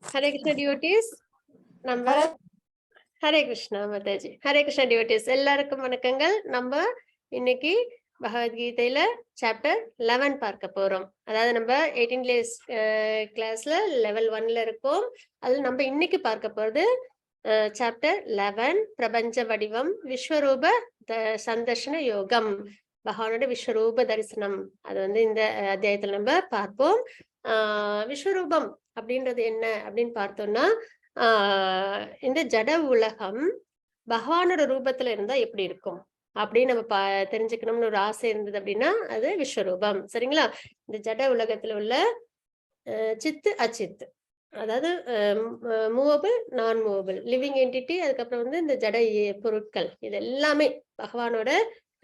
Hare Krishna devotees. நம்ம Hare Krishna Mataji. Hare Krishna devotees எல்லாருக்கும் வணக்கங்கள். நம்ம இன்னைக்கு பகவத்கீதையில சாப்டர் 11 பார்க்க போறோம். அதாவது நம்ம 18 டேஸ் கிளாஸ்ல லெவல் 1ல இருக்கோம். அதுல நம்ம இன்னைக்கு பார்க்க போறது சாப்டர் 11 பிரபஞ்ச வடிவம் விஸ்வரூப சந்தர்ஷன யோகம், பகவானோட விஸ்வரூப தரிசனம். அது இந்த அத்தியாயத்துல நம்ம பார்ப்போம். விஸ்வரூபம் அப்படின்றது என்ன அப்படின்னு பார்த்தோம்னா, இந்த ஜட உலகம் பகவானோட ரூபத்துல இருந்தா எப்படி இருக்கும் அப்படின்னு நம்ம தெரிஞ்சுக்கணும்னு ஒரு ஆசை இருந்தது அப்படின்னா அது விஸ்வரூபம். சரிங்களா? இந்த ஜட உலகத்துல உள்ள சித்து அச்சித்து, அதாவது மூவபிள் நான் மூவபிள் லிவிங் என்டிட்டி, அதுக்கப்புறம் இந்த ஜட பொருட்கள், இது எல்லாமே பகவானோட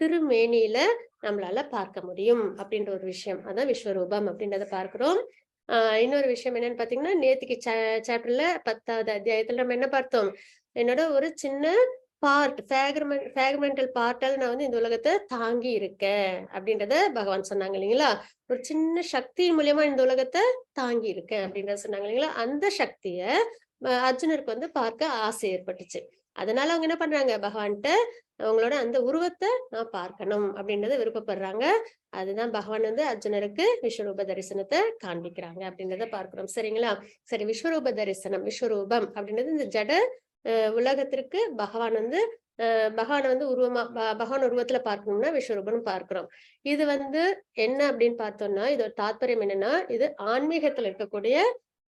திருமேனியில நம்மளால பார்க்க முடியும் அப்படின்ற ஒரு விஷயம். அதான் விஸ்வரூபம் அப்படின்றத பார்க்கிறோம். இன்னொரு விஷயம் என்னன்னு பாத்தீங்கன்னா, நேத்துக்கு சாப்டர்ல 10வது அத்தியாயத்துல நம்ம என்ன பார்த்தோம்? என்னோட ஒரு சின்ன பார்ட், ஃபிராக்மெண்டல் பார்ட்டால் நான் இந்த உலகத்தை தாங்கி இருக்கேன் அப்படின்றத பகவான் சொன்னாங்க இல்லைங்களா? ஒரு சின்ன சக்தி மூலியமா இந்த உலகத்தை தாங்கி இருக்கேன் அப்படின்றத சொன்னாங்க இல்லைங்களா? அந்த சக்திய அர்ஜுனருக்கு பார்க்க ஆசை ஏற்பட்டுச்சு. அதனால அவங்க என்ன பண்றாங்க, பகவான்கிட்ட அவங்களோட அந்த உருவத்தை நான் பார்க்கணும் அப்படின்றத விருப்பப்படுறாங்க. அதுதான் பகவான் அர்ஜுனருக்கு விஸ்வரூப தரிசனத்தை காண்பிக்கிறாங்க அப்படின்றத பார்க்கிறோம். சரிங்களா? சரி, விஸ்வரூப தரிசனம், விஸ்வரூபம் அப்படின்றது இந்த ஜட உலகத்திற்கு பகவான் பகவான் உருவமா பகவான் உருவத்துல பார்க்கணும்னா விஸ்வரூபம் பார்க்கிறோம். இது என்ன அப்படின்னு பார்த்தோம்னா, இதோட தாற்பயம் என்னன்னா, இது ஆன்மீகத்துல இருக்கக்கூடிய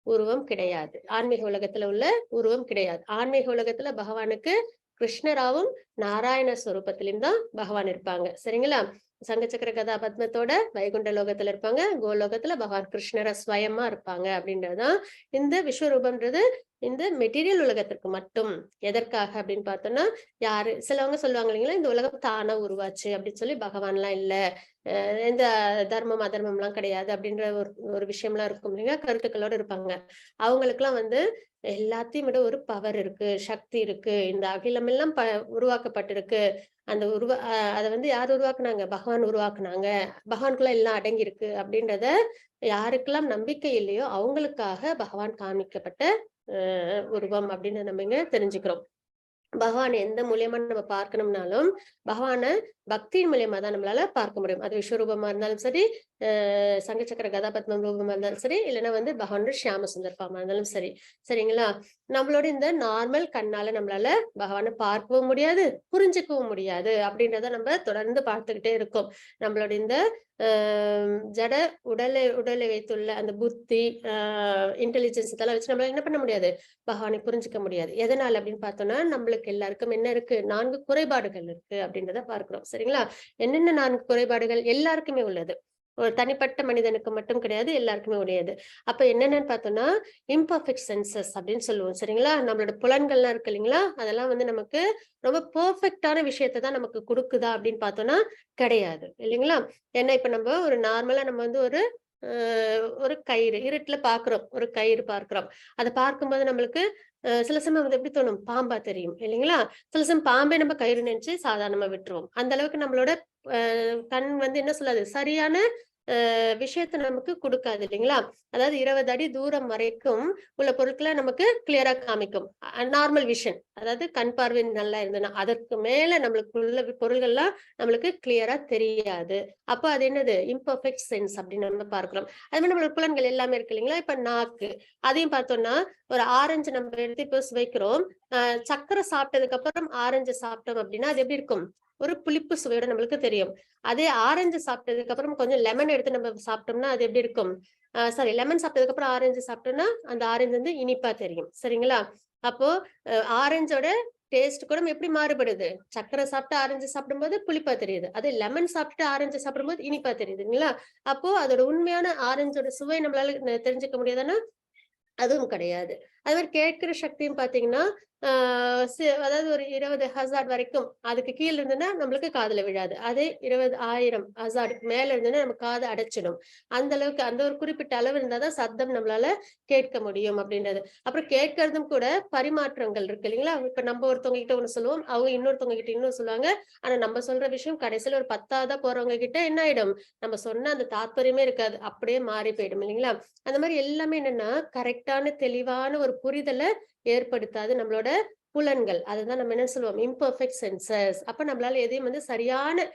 உருவம் கிடையாது. ஆன்மீக உலகத்துல உள்ள உருவம் கிடையாது. ஆன்மீக உலகத்துல பகவானுக்கு கிருஷ்ணராவும் நாராயண ஸ்வரூபத்திலும் தான் பகவான் இருப்பாங்க. சரிங்களா? சங்கச்சக்கர கதா பத்மத்தோட வைகுண்ட லோகத்துல இருப்பாங்க, கோலோகத்துல பகவான் கிருஷ்ணர ஸ்வயமா இருப்பாங்க. அப்படின்றதுதான் இந்த விஸ்வரூபம்ன்றது இந்த மெட்டீரியல் உலகத்திற்கு மட்டும். எதற்காக அப்படின்னு பார்த்தோம்னா, சிலவங்க சொல்லுவாங்க இல்லைங்களா, இந்த உலகம் தானா உருவாச்சு அப்படின்னு சொல்லி. பகவான் எல்லாம் இல்ல, எந்த தர்மம் அதர்மம் எல்லாம் கிடையாது அப்படின்ற ஒரு விஷயம்லாம் இருக்கும் இல்லைங்க, கருத்துக்களோட இருப்பாங்க. அவங்களுக்கு எல்லாம் எல்லாத்தையும் விட ஒரு பவர் இருக்கு, சக்தி இருக்கு, இந்த அகிலம் எல்லாம் உருவாக்கப்பட்டிருக்கு. அந்த அதை யார் உருவாக்குனாங்க? பகவான் உருவாக்குனாங்க. பகவானுக்குள்ள எல்லாம் அடங்கி இருக்கு அப்படின்றத யாருக்கெல்லாம் நம்பிக்கை இல்லையோ அவங்களுக்காக பகவான் காமிக்கப்பட்ட உருவம் அப்படின்னு நம்ம இங்க தெரிஞ்சுக்கிறோம். பகவான் எந்த மூலியமா நம்ம பார்க்கணும்னாலும் பகவான பக்தியின் மூலியமா தான் நம்மளால பார்க்க முடியும். அது விஸ்வரூபமா இருந்தாலும் சரி, சங்கச்சக்கர கதாபத்ம ரூபமா இருந்தாலும் சரி, இல்லைன்னா பகவானோட ஷியாம சுந்தர்பாமா இருந்தாலும் சரி. சரிங்களா? நம்மளோட இந்த நார்மல் கண்ணால நம்மளால பகவானை பார்க்கவும் முடியாது, புரிஞ்சுக்கவும் முடியாது. அப்படின்றத நம்ம தொடர்ந்து பார்த்துக்கிட்டே இருக்கோம். நம்மளோட இந்த ஜட உடலை வைத்துள்ள அந்த புத்தி, இன்டெலிஜென்ஸ் இதெல்லாம் வச்சு நம்மளால என்ன பண்ண முடியாது, பகவானை புரிஞ்சுக்க முடியாது. எதனால அப்படின்னு பார்த்தோம்னா, நம்மளுக்கு எல்லாருக்கும் என்ன இருக்கு, 4 குறைபாடுகள் இருக்கு அப்படின்றத பார்க்கிறோம். சரிங்களா? என்னென்ன 4 குறைபாடுகள்? எல்லாருக்குமே உள்ளது. ஒரு தனிப்பட்ட மனிதனுக்கு மட்டும் கிடையாது, எல்லாருக்குமே உடையது. அப்ப என்னென்னு பார்த்தோம்னா, இம்பர்ஃபெக்ட் சென்சஸ் அப்படின்னு சொல்லுவோம். சரிங்களா? நம்மளோட புலன்கள்லாம் இருக்கு இல்லைங்களா, அதெல்லாம் நமக்கு ரொம்ப பெர்ஃபெக்டான விஷயத்தை தான் நமக்கு கொடுக்குதா அப்படின்னு பார்த்தோம்னா கிடையாது, இல்லைங்களா? ஏன்னா இப்ப நம்ம ஒரு நார்மலா நம்ம ஒரு கயிறு இருட்டுல பாக்குறோம், ஒரு கயிறு பார்க்கிறோம். அதை பார்க்கும்போது நம்மளுக்கு சில சமயம் எப்படி தோணும், பாம்பா தெரியும் இல்லைங்களா? சில சமயம் பாம்பே நம்ம கயிறு நினைச்சு சாதாரணமா விட்டுருவோம். அந்த அளவுக்கு நம்மளோட கண் என்ன சொல்லாது, சரியான விஷயத்த நமக்கு கொடுக்காது இல்லைங்களா? அதாவது 20 அடி தூரம் வரைக்கும் உள்ள பொருட்களை நமக்கு கிளியரா காமிக்கும், நார்மல் விஷன். அதாவது கண் பார்வை நல்லா இருந்ததுன்னா அதற்கு மேல நம்மளுக்கு உள்ள பொருள்கள்லாம் நம்மளுக்கு கிளியரா தெரியாது. அப்போ அது என்னது, இம்பர்ஃபெக்ட் சென்ஸ் அப்படின்னு நம்ம பார்க்கிறோம். அது மாதிரி நம்மளோட புலன்கள் எல்லாமே இருக்கு இல்லைங்களா? இப்ப நாக்கு, அதையும் பார்த்தோம்னா, ஒரு ஆரஞ்சு நம்ம எடுத்து இப்போ சுவைக்கிறோம். சக்கரை சாப்பிட்டதுக்கு அப்புறம் ஆரஞ்சு சாப்பிட்டோம் அப்படின்னா அது எப்படி இருக்கும், ஒரு புளிப்பு சுவையோட நம்மளுக்கு தெரியும். அதே ஆரஞ்சு சாப்பிட்டதுக்கு அப்புறம் கொஞ்சம் லெமன் எடுத்து நம்ம சாப்பிட்டோம்னா அது எப்படி இருக்கும், சாரி, லெமன் சாப்பிட்டதுக்கு அப்புறம் ஆரஞ்சு சாப்பிட்டோம்னா அந்த ஆரஞ்சு இனிப்பா தெரியும். சரிங்களா? அப்போ ஆரஞ்சோட டேஸ்ட் கூட எப்படி மாறுபடுது, சக்கரை சாப்பிட்டு ஆரஞ்சு சாப்பிடும்போது புளிப்பா தெரியுது, அதே லெமன் சாப்பிட்டு ஆரஞ்சு சாப்பிடும்போது இனிப்பா தெரியுதுங்களா? அப்போ அதோட உண்மையான ஆரஞ்சோட சுவை நம்மளால தெரிஞ்சுக்க முடியாதுன்னா அதுவும் கிடையாது. அது மாதிரி கேட்கிற சக்தியும் பாத்தீங்கன்னா அதாவது ஒரு 20 ஹசார்ட் வரைக்கும் அதுக்கு கீழே இருந்ததுன்னா நம்மளுக்கு காதுல விழாது. அதே 20,000 ஹசார்டுக்கு மேல இருந்ததுன்னா நம்ம காது அடைச்சிடும். அந்த அளவுக்கு அந்த ஒரு குறிப்பிட்ட அளவு இருந்தாதான் சத்தம் நம்மளால கேட்க முடியும் அப்படின்றது. அப்புறம் கேட்கறதும் கூட பரிமாற்றங்கள் இருக்கு இல்லைங்களா? இப்ப நம்ம ஒருத்தவங்க கிட்ட ஒண்ணு சொல்லுவோம், அவங்க இன்னொருத்தவங்க கிட்ட இன்னொரு சொல்லுவாங்க. ஆனா நம்ம சொல்ற விஷயம் கடைசியில ஒரு 10ஆவதா போறவங்க கிட்ட என்ன ஆயிடும், நம்ம சொன்ன அந்த தாத்பரியமே இருக்காது, அப்படியே மாறி போயிடும் இல்லைங்களா? அந்த மாதிரி எல்லாமே என்னன்னா கரெக்டான தெளிவான ஒரு புரிதலை ஏற்படுத்தாது நம்மளோட புலன்கள். அதுதான் நம்ம என்ன சொல்லுவோம், இம்பர்ஃபெக்ட் சென்சஸ். அப்ப நம்மளால எதையும் சரியான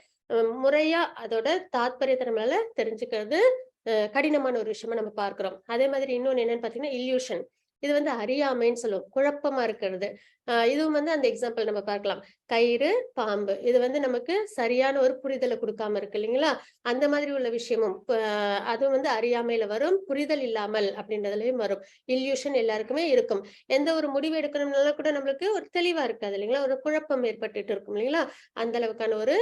முறையா அதோட தாத்பரியத்தை நம்மளால தெரிஞ்சுக்கிறது கடினமான ஒரு விஷயமா நம்ம பார்க்கிறோம். அதே மாதிரி இன்னொன்னு என்னன்னு பாத்தீங்கன்னா இல்யூஷன். இது அறியாமைன்னு சொல்லுவோம், குழப்பமா இருக்கிறது. இதுவும் அந்த எக்ஸாம்பிள் நம்ம பார்க்கலாம். கயிறு, பாம்பு இது நமக்கு சரியான ஒரு புரிதலை கொடுக்காம இருக்கு இல்லைங்களா? அந்த மாதிரி உள்ள விஷயமும் அதுவும் அறியாமையில வரும், புரிதல் இல்லாமல் அப்படின்றதுலயும் வரும். இல்யூஷன் எல்லாருக்குமே இருக்கும். எந்த ஒரு முடிவு எடுக்கணும்னாலும் கூட நம்மளுக்கு ஒரு தெளிவா இருக்காது இல்லைங்களா? ஒரு குழப்பம் ஏற்பட்டுட்டு இருக்கும் இல்லைங்களா? அந்த அளவுக்கான ஒரு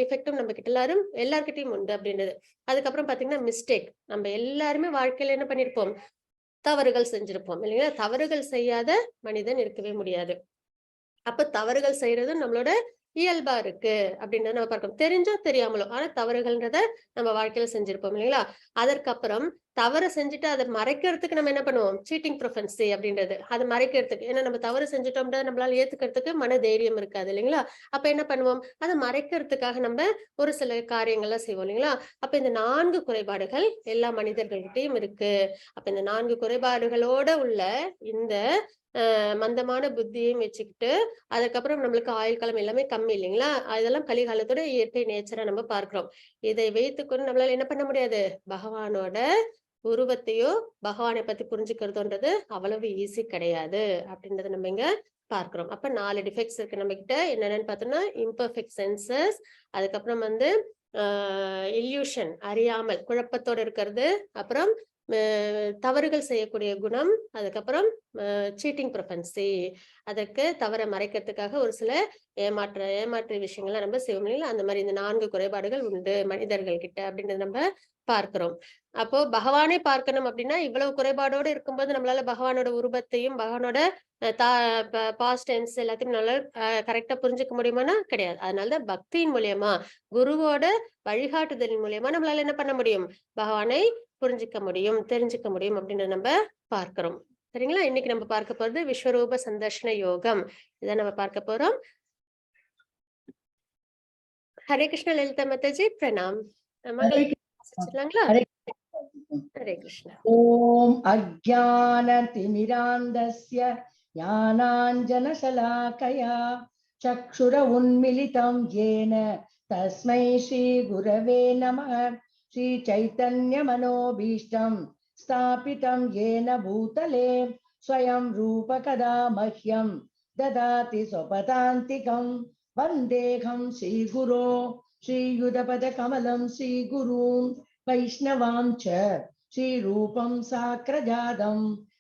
டிஃபெக்டும் நம்ம கிட்ட எல்லார்கிட்டயும் உண்டு அப்படின்றது. அதுக்கப்புறம் பாத்தீங்கன்னா மிஸ்டேக். நம்ம எல்லாருமே வாழ்க்கையில என்ன பண்ணிருப்போம், தவறுகள் செஞ்சிருப்போம் இல்லைங்களா? தவறுகள் செய்யாத மனிதன் இருக்கவே முடியாது. அப்ப தவறுகள் செய்யறது நம்மளோட இயல்பா இருக்கு அப்படின்றத நம்ம பார்க்கணும். தெரிஞ்சோ தெரியாமலோ ஆனா தவறுகள்ன்றத நம்ம வாழ்க்கையில செஞ்சிருப்போம் இல்லைங்களா? அதற்கப்புறம் தவறு செஞ்சுட்டு அதை மறைக்கிறதுக்கு நம்ம என்ன பண்ணுவோம், சீட்டிங் ப்ரொஃபென்சி அப்படின்றது. அதை மறைக்கிறதுக்கு, ஏன்னா நம்ம தவறு செஞ்சுட்டோம்னா நம்மளால ஏத்துக்கிறதுக்கு மன தைரியம் இருக்காது இல்லைங்களா? அப்ப என்ன பண்ணுவோம், அதை மறைக்கிறதுக்காக நம்ம ஒரு சில காரியங்கள்லாம் செய்வோம் இல்லைங்களா? அப்ப இந்த 4 குறைபாடுகள் எல்லா மனிதர்கள்கிட்டயும் இருக்கு. அப்ப இந்த 4 குறைபாடுகளோட உள்ள இந்த மந்தமான புத்தியையும் வச்சுக்கிட்டு, அதுக்கப்புறம் நம்மளுக்கு ஆயுள் காலம் எல்லாமே கம்மி இல்லைங்களா? அதெல்லாம் கலிகாலத்தோட இயற்கை நேச்சரா நம்ம பார்க்கிறோம். இதை வைத்துக்கொண்டு நம்மளால என்ன பண்ண முடியாது, பகவானோட உருவத்தையோ பகவானை பத்தி புரிஞ்சுக்கிறதுன்றது அவ்வளவு ஈஸி கிடையாது அப்படின்றத நம்ம இங்க பார்க்கிறோம். அப்ப 4 டிஃபெக்ட்ஸ் இருக்கு நம்ம கிட்ட. என்னென்னு பார்த்தோம்னா இம்பர்ஃபெக்ட் சென்சஸ், அதுக்கப்புறம் இல்யூஷன் அறியாமல் குழப்பத்தோட இருக்கிறது, அப்புறம் தவறுகள் செய்யக்கூடிய குணம், அதுக்கப்புறம் சீட்டிங் ப்ரொபென்சி, அதற்கு தவற மறைக்கிறதுக்காக ஒரு சில ஏமாற்று விஷயங்கள்லாம் நம்ம செய்வோம் இல்லைங்களா? அந்த மாதிரி இந்த 4 குறைபாடுகள் உண்டு மனிதர்கள் கிட்ட அப்படின்றத நம்ம பார்க்கிறோம். அப்போ பகவானே பார்க்கணும் அப்படின்னா இவ்வளவு குறைபாடோடு இருக்கும்போது நம்மளால பகவானோட உருவத்தையும் பகவானோட பாஸ்ட் டென்ஸ் எல்லாத்தையும் நல்லா கரெக்டா புரிஞ்சுக்க முடியுமானா கிடையாது. அதனாலதான் பக்தியின் மூலியமா, குருவோட வழிகாட்டுதலின் மூலியமா நம்மளால என்ன பண்ண முடியும், பகவானை புரிஞ்சுக்க முடியும், தெரிஞ்சுக்க முடியும் அப்படின்றத நம்ம பார்க்கிறோம். சரிங்களா? இன்னைக்கு நம்ம பார்க்க போறது விஸ்வரூப சந்தர்ஷன யோகம். இதை நம்ம பார்க்க போறோம். ஹரே கிருஷ்ண லலிதா மாதாஜி, பிரணாம். हरे कृष्ण। ओम अज्ञानतिमिरान्धस्य ज्ञानाञ्जनशलाकया चक्षुरुन्मीलितं येन तस्मै श्रीगुरवे नमः। श्रीचैतन्यमनोभीष्टं स्थापितं येन भूतले स्वयं रूपकदा मह्यं ददाति स्वपदान्तिकं। वन्देऽहं श्रीगुरो श्रीयुतपदकमलं श्रीगुरून् वैष्णवां च श्रीरूपं साग्रजातं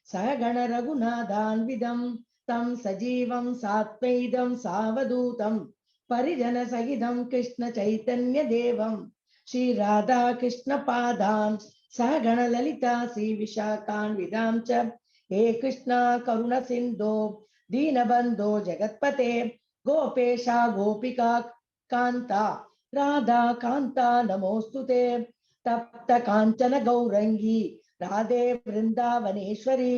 सहगण रघुनाथान्वितं तं सजीवं सात्वैदं सावधूतं परिजनसहितं कृष्ण चैतन्य देवं श्रीराधा कृष्ण पादान् सहगण ललिता श्रीविशाखान्वितां च। हे कृष्णा करुण सिन्धो दीनबन्धो जगत्पते गोपेशा गोपिका कान्ता राधा कान्ता नमोस्तुते। तप्त कांचन गौरंगी राधे वृंदावनेश्वरी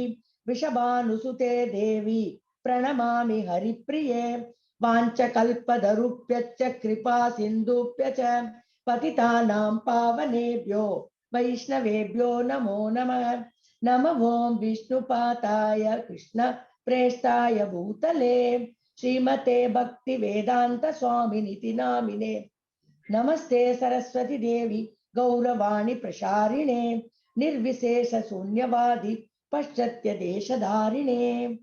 वृषभानुसुते देवी प्रणमामि हरिप्रिये। वाञ्छकल्पतरुभ्यश्च कृपा सिन्धुभ्यश्च पतितानां पावनेभ्यो वैष्णवेभ्यो नमो नमः। नमो ओं विष्णुपादाय कृष्ण प्रेष्ठाय भूतले श्रीमते भक्ति वेदांत स्वामिनिति नामिने। नमस्ते सरस्वती देवी गौरवाणी प्रसारिणे निर्विशेष शून्यवादी पाश्चात्य देशधारिणे।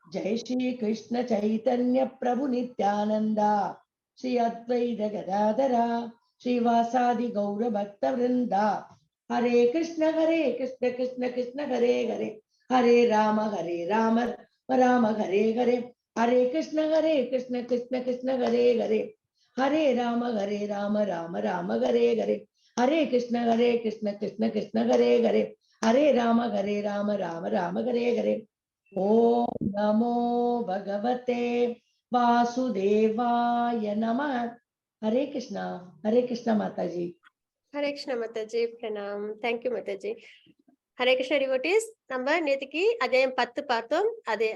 जय श्री कृष्ण चैतन्य प्रभु नित्यानंदा श्री अद्वैत गदाधरा श्रीवासादि गौर भक्त वृंदा। हरे कृष्ण कृष्ण कृष्ण हरे हरे हरे राम राम हरे हरे। हरे कृष्ण कृष्ण कृष्ण हरे हरे हरे राम राम राम हरे हरे। हरे कृष्ण कृष्ण कृष्ण हरे हरे, हरे राम राम राम हरे हरे। ओम नमो भगवते वासुदेवाय नमः। हरे कृष्णा माता जी। हरे कृष्ण माताजी, प्रणाम। थैंक यू माताजी. ஹரே கிருஷ்ண டிவோட்டீஸ், நம்ம நேற்றுக்கு அத்தியாயம் 10 பார்த்தோம்.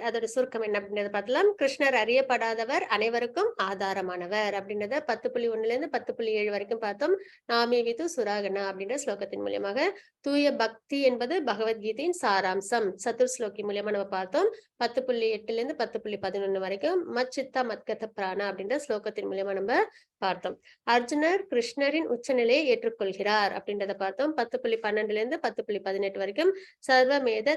அதோட சுருக்கம் என்ன அப்படின்றத பார்க்கலாம். கிருஷ்ணர் அறியப்படாதவர், அனைவருக்கும் ஆதாரமானவர் அப்படின்றத 10.1 இருந்து 10.7 வரைக்கும் பார்த்தோம். நாமி விது சுராகனா அப்படின்ற ஸ்லோகத்தின் மூலியமாக தூய பக்தி என்பது பகவத்கீதையின் சாராம்சம் சதுர் ஸ்லோகி மூலியமா நம்ம பார்த்தோம். 10.8 இருந்து 10.11 வரைக்கும் மச்சித்தா மத்கத பிராணா அப்படின்ற ஸ்லோகத்தின் மூலியமா நம்ம பார்த்தோம். அர்ஜுனர் கிருஷ்ணரின் உச்சநிலையை ஏற்றுக்கொள்கிறார் அப்படின்றத பார்த்தோம். 10.12 இருந்து 10.18 வரைக்கும் சர்வமேத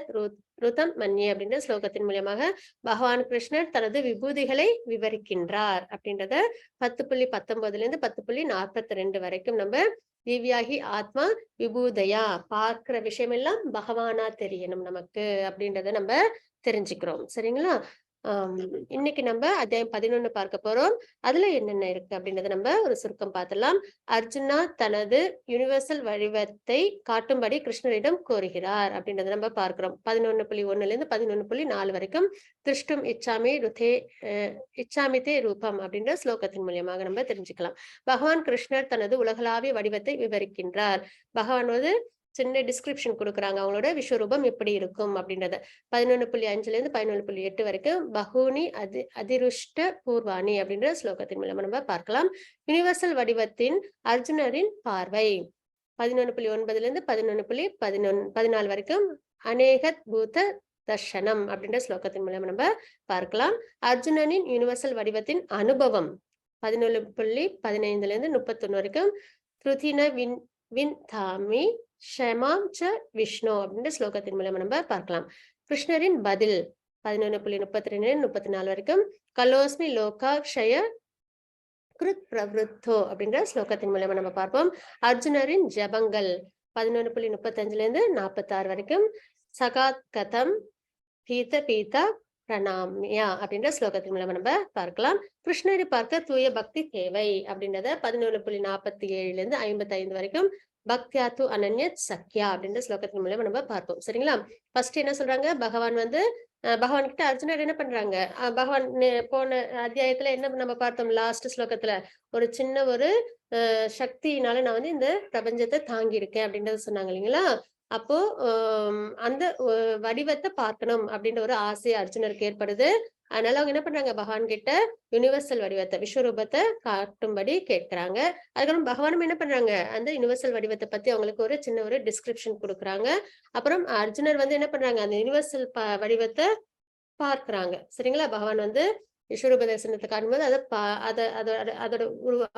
ருதம் மன்யே அப்படின்ற ஸ்லோகத்தின் மூலியமாக பகவான் கிருஷ்ணர் தனது விபூதிகளை விவரிக்கின்றார் அப்படின்றத 10.19 இருந்து 10.42 வரைக்கும் நம்ம திவ்யாகி ஆத்மா விபூதயா, பார்க்கிற விஷயம் எல்லாம் பகவானா தெரியணும் நமக்கு அப்படின்றத நம்ம தெரிஞ்சுக்கிறோம். சரிங்களா? இன்னைக்கு நம்ம அத்தியாயம் 11 பார்க்க போறோம். அதுல என்னென்ன இருக்கு அப்படின்றத நம்ம ஒரு சுருக்கம் பார்த்துலாம். அர்ஜுனா தனது யுனிவர்சல் வடிவத்தை காட்டும்படி கிருஷ்ணரிடம் கோருகிறார் அப்படின்றத நம்ம பார்க்கிறோம். 11.1 இருந்து 11.4 வரைக்கும் திருஷ்டும் இச்சாமிதே ரூபம் அப்படின்ற ஸ்லோகத்தின் மூலியமாக நம்ம தெரிஞ்சுக்கலாம். பகவான் கிருஷ்ணர் தனது உலகளாவிய வடிவத்தை விவரிக்கின்றார். பகவான் வந்து சின்ன டிஸ்கிரிப்ஷன் கொடுக்குறாங்க, அவங்களோட விஸ்வரூபம் எப்படி இருக்கும் அப்படின்றத. 11.5 இருந்து 11.8 வரைக்கும் பகூனி அதிருஷ்ட பூர்வாணி அப்படின்ற ஸ்லோகத்தின் மூலமா நம்ம பார்க்கலாம். யுனிவர்சல் வடிவத்தின் அர்ஜுனரின் பார்வை 11.9 இருந்து 11.14 வரைக்கும் அநேகத் பூத தர்ஷனம் அப்படின்ற ஸ்லோகத்தின் மூலம் நம்ம பார்க்கலாம். அர்ஜுனனின் யுனிவர்சல் வடிவத்தின் அனுபவம் 11.15 இருந்து 31 வரைக்கும் த்ருதின வின் தாமி ஷமாம் ச விஷ்ணு அப்படின்ற ஸ்லோகத்தின் மூலம் நம்ம பார்க்கலாம். கிருஷ்ணரின் பதில் 11.32 34 வரைக்கும் கலோஸ்மி லோகா க்ஷய கிருத் பிரவருத்தோ அப்படின்ற ஸ்லோகத்தின் மூலமா நம்ம பார்ப்போம். அர்ஜுனரின் ஜபங்கள் 11.35 இருந்து 46 வரைக்கும் சகாத் கதம் பீதா பிரணாமியா அப்படின்ற ஸ்லோகத்தின் மூலமா நம்ம பார்க்கலாம். கிருஷ்ணரை பார்க்க தூய பக்தி தேவை அப்படின்றத 11.47 இருந்து 55 வரைக்கும் பக்தியாத்து அனன்ய சக்யா அப்படின்ற ஸ்லோகத்தின் மூலமா நம்ம பார்ப்போம். சரிங்களா? ஃபர்ஸ்ட் என்ன சொல்றாங்க, பகவான் கிட்ட அர்ஜுனர் என்ன பண்றாங்க, பகவான் போன அத்தியாயத்துல என்ன நம்ம பார்த்தோம், லாஸ்ட் ஸ்லோகத்துல ஒரு சின்ன ஒரு சக்தியினால நான் வந்து இந்த பிரபஞ்சத்தை தாங்கி இருக்கேன் அப்படின்றத சொன்னாங்க இல்லைங்களா? அப்போ அந்த வடிவத்தை பார்க்கணும் அப்படின்ற ஒரு ஆசை அர்ஜுனருக்கு ஏற்படுது. அதனால அவங்க என்ன பண்றாங்க, பகவான் கிட்ட யுனிவர்சல் வடிவத்தை விஸ்வரூபத்தை காட்டும்படி கேட்கிறாங்க. அதுக்கப்புறம் பகவானும் என்ன பண்றாங்க, அந்த யுனிவர்சல் வடிவத்தை பத்தி அவங்களுக்கு ஒரு சின்ன ஒரு டிஸ்கிரிப்ஷன் கொடுக்குறாங்க. அப்புறம் அர்ஜுனர் வந்து என்ன பண்றாங்க, அந்த யுனிவர்சல் வடிவத்தை பார்க்கிறாங்க. சரிங்களா? பகவான் வந்து விஸ்வரூப தரிசனத்தை காட்டும்போது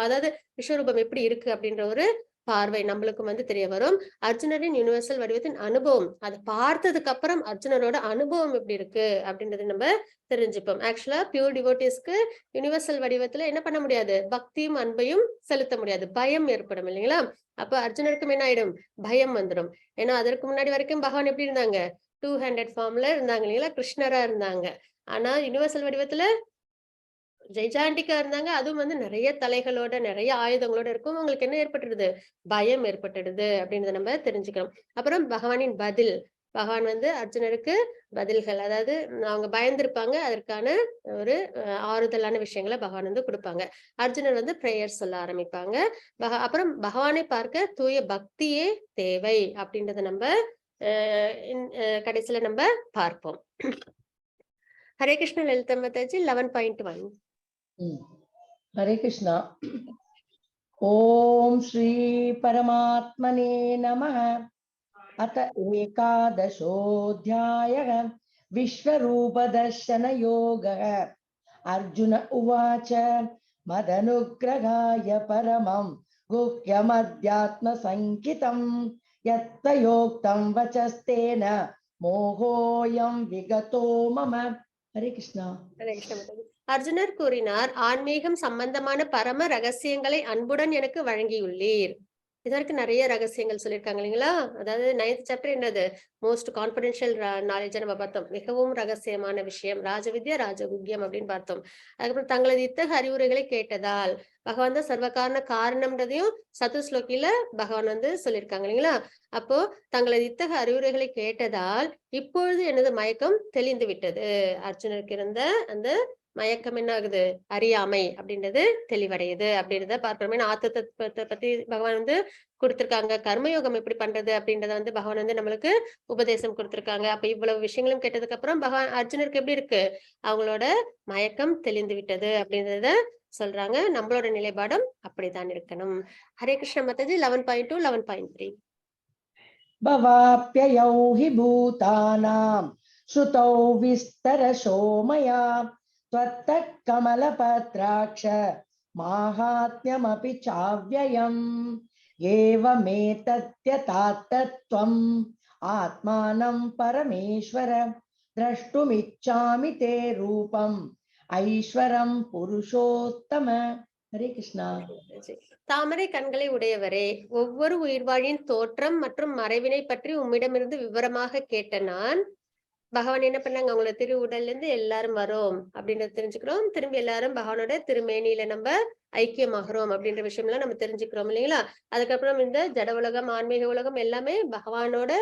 அதாவது விஸ்வரூபம் எப்படி இருக்கு அப்படின்ற ஒரு பார்வை நம்மளுக்கும் வந்து தெரிய வரும். அர்ஜுனரின் யுனிவர்சல் வடிவத்தின் அனுபவம், அதை பார்த்ததுக்கு அப்புறம் அர்ஜுனரோட அனுபவம் எப்படி இருக்கு அப்படின்றத நம்ம தெரிஞ்சுப்போம். ஆக்சுவலா பியூர் டிவோட்டிஸ்க்கு யுனிவர்சல் வடிவத்துல என்ன பண்ண முடியாது, பக்தியும் அன்பையும் செலுத்த முடியாது, பயம் ஏற்படும் இல்லைங்களா? அப்ப அர்ஜுனருக்கும் என்ன ஆயிடும், பயம் வந்துடும். ஏன்னா அதற்கு முன்னாடி வரைக்கும் பகவான் எப்படி இருந்தாங்க, 2 ஹேண்டட் ஃபார்ம்ல இருந்தாங்க இல்லைங்களா, கிருஷ்ணரா இருந்தாங்க. ஆனா யுனிவர்சல் வடிவத்துல ஜெய்ஜாண்டிக்கா இருந்தாங்க. அதுவும் வந்து நிறைய தலைகளோட நிறைய ஆயுதங்களோட இருக்கும். உங்களுக்கு என்ன ஏற்பட்டுடுது, பயம் ஏற்பட்டுடுது அப்படின்றத நம்ம தெரிஞ்சுக்கிறோம். அப்புறம் பகவானின் பதில், பகவான் வந்து அர்ஜுனருக்கு பதில்கள், அதாவது அவங்க பயந்திருப்பாங்க, அதற்கான ஒரு ஆறுதலான விஷயங்களை பகவான் வந்து கொடுப்பாங்க. அர்ஜுனர் வந்து பிரேயர் சொல்ல ஆரம்பிப்பாங்க. அப்புறம் பகவானை பார்க்க தூய பக்தியே தேவை அப்படின்றத நம்ம கடைசியில நம்ம பார்ப்போம். ஹரே கிருஷ்ண லலிதா மாதாஜி 11.1. हरे कृष्णा। ओम श्री परमात्मने नमः। अथ एकादशोऽध्यायः विश्वरूप दर्शन योगः। अर्जुन उवाच मदनुग्रहाय परमं गुह्यमध्यात्म संकितं यत्तयोक्तं वचस्तेन मोहोऽयं विगतो मम। हरे कृष्णा। ஹரே கிருஷ்ண மாதாஜி. அர்ஜுனர் கூறினார், ஆன்மீகம் சம்பந்தமான பரம ரகசியங்களை அன்புடன் எனக்கு வழங்கியுள்ளீர். இது வரைக்கும் நிறைய ரகசியங்கள் சொல்லியிருக்காங்க இல்லைங்களா? அதாவது 9th சாப்டர் என்னது? மோஸ்ட் கான்ஃபிடென்ஷியல் நாலேஜ் நம்ம பார்த்தோம். மிகவும் ரகசியமான விஷயம். ராஜவித்யா, ராஜகுக்கியம் அப்படின்னு பார்த்தோம். அதுக்கப்புறம் தங்களது இத்தகைய அறிவுரைகளை கேட்டதால் பகவான் தான் சர்வகாரண காரணம்ன்றதையும் சதுஸ்லோகில பகவான் வந்து சொல்லியிருக்காங்க இல்லைங்களா? அப்போ தங்களது இத்தகைய அறிவுரைகளை கேட்டதால் இப்பொழுது எனது மயக்கம் தெளிந்து விட்டது. அர்ஜுனருக்கு இருந்த அந்த மயக்கம் என்ன ஆகுது? அறியாமை அப்படின்றது தெளிவடையுது அப்படின்றத பார்க்கிறோம். ஏன்னா ஆத்ம தத்துவத்தை பத்தி பகவான் வந்து கொடுத்திருக்காங்க. கர்மயோகம் எப்படி பண்றது அப்படின்றத வந்து பகவான் வந்து நம்மளுக்கு உபதேசம் கொடுத்திருக்காங்க. அப்ப இவ்வளவு விஷயங்களும் கேட்டதுக்கு அப்புறம் பகவான் அர்ஜுனருக்கு எப்படி இருக்கு? அவங்களோட மயக்கம் தெளிந்து விட்டது அப்படின்றத சொல்றாங்க. நம்மளோட நிலைப்பாடும் அப்படித்தான் இருக்கணும். ஹரே கிருஷ்ண மாதாஜி 11.2 11.3 भवाप्ययौ हि भूतानां श्रुतौ विस्तरशो मया त्वत्तः कमलपत्राक्ष माहात्म्यमपि चाव्ययम् एवमेतत्यथात्तत्त्वम् आत्मानं परमेश्वर द्रष्टुमिच्छामि ते रूपम् ऐश्वरं पुरुषोत्तम. हरे कृष्णा. தாமரை கண்களை உடையவரே, ஒவ்வொரு உயிர்வாழியின் தோற்றம் மற்றும் மறைவினை பற்றி உம்மிடமிருந்து விவரமாக கேட்ட நான், பகவான் என்ன பண்ணாங்க? அவங்களோட திரு உடல்ல இருந்து எல்லாரும் வரோம் அப்படின்றத தெரிஞ்சுக்கிறோம். திரும்பி எல்லாரும் பகவானோட திருமேனியில நம்ம ஐக்கியமாகிறோம் அப்படின்ற விஷயம் எல்லாம் நம்ம தெரிஞ்சுக்கிறோம் இல்லைங்களா? அதுக்கப்புறம் இந்த ஜட உலகம், ஆன்மீக உலகம் எல்லாமே பகவானோட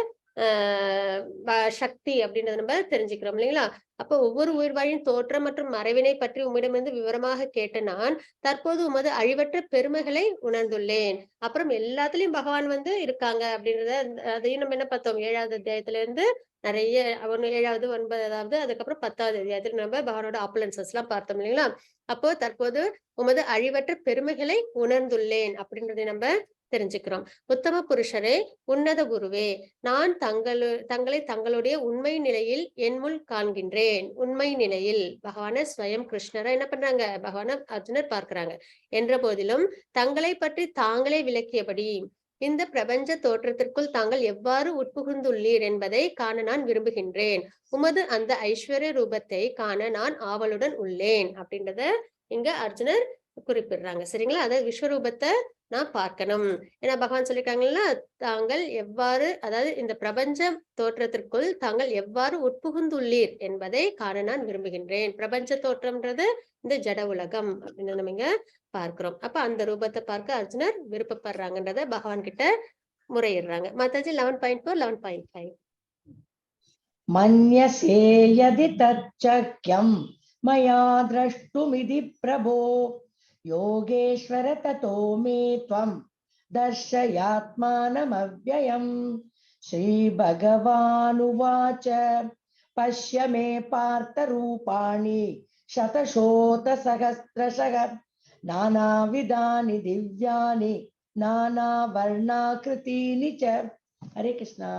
சக்தி அப்படின்றத நம்ம தெரிஞ்சுக்கிறோம் இல்லைங்களா? அப்போ ஒவ்வொரு உயிர்வாழியின் தோற்றம் மற்றும் மறைவினை பற்றி உம்மிடமிருந்து விவரமாக கேட்ட நான் தற்போது உமது அழிவற்ற பெருமைகளை உணர்ந்துள்ளேன். அப்புறம் எல்லாத்துலயும் பகவான் வந்து இருக்காங்க அப்படின்றத அதையும் நம்ம என்ன பார்த்தோம்? 7வது அத்தியாயத்துல இருந்து நிறைய 7வது 9வது அதுக்கப்புறம் 10வது அத்தியாயத்துல நம்ம பகவானோட ஆப்புலன்சஸ் எல்லாம் பார்த்தோம் இல்லைங்களா? அப்போ தற்போது உமது அழிவற்ற பெருமைகளை உணர்ந்துள்ளேன் அப்படின்றதை நம்ம தெரிஞ்சுக்கிறோம். உத்தம புருஷரே, உன்னத குருவே, நான் தங்களை தங்களுடைய உண்மை நிலையில் என் முன் காண்கின்றேன். உண்மை நிலையில் பகவான ஸ்வயம் கிருஷ்ணரை என்ன பண்றாங்க? பகவான அர்ஜுனர் பார்க்கிறாங்க. என்ற போதிலும் தங்களை பற்றி தாங்களே விளக்கியபடி இந்த பிரபஞ்ச தோற்றத்திற்குள் தாங்கள் எவ்வாறு உட்புகுந்துள்ளீர் என்பதை காண நான் விரும்புகின்றேன். உமது அந்த ஐஸ்வர்ய ரூபத்தை காண நான் ஆவலுடன் உள்ளேன் அப்படின்றத இங்க அர்ஜுனர் குறிப்பிடுறாங்க. சரிங்களா? அதாவது விஸ்வரூபத்தை நான் பார்க்கணும். ஏன்னா பகவான் சொல்லியிருக்காங்கன்னா, தாங்கள் எவ்வாறு, அதாவது இந்த பிரபஞ்ச தோற்றத்திற்குள் தாங்கள் எவ்வாறு உட்புகுந்துள்ளீர் என்பதை காண நான் விரும்புகின்றேன். பிரபஞ்ச தோற்றம்ன்றது இந்த ஜட உலகம் அப்படின்னு நம்ம இங்க பார்க்கிறோம். அப்ப அந்த ரூபத்தை பார்க்க அர்ஜுனர் விருப்பப்படுறாங்கன்றத பகவான் கிட்ட முறையிடுறாங்க. மாதாஜி 11.4 11.5 मन्यसे यदि तच्चक्यं मया द्रष्टुमिति प्रभो योगेश्वर ततो मे त्वं दर्शयात्मानमव्ययम्. श्रीभगवानुवाच पश्य मे पार्थरूपाणि शतशोतसहस्रशः नानाविधानि दिव्यानि नानावर्णाकृतीनि च. हरे कृष्णा.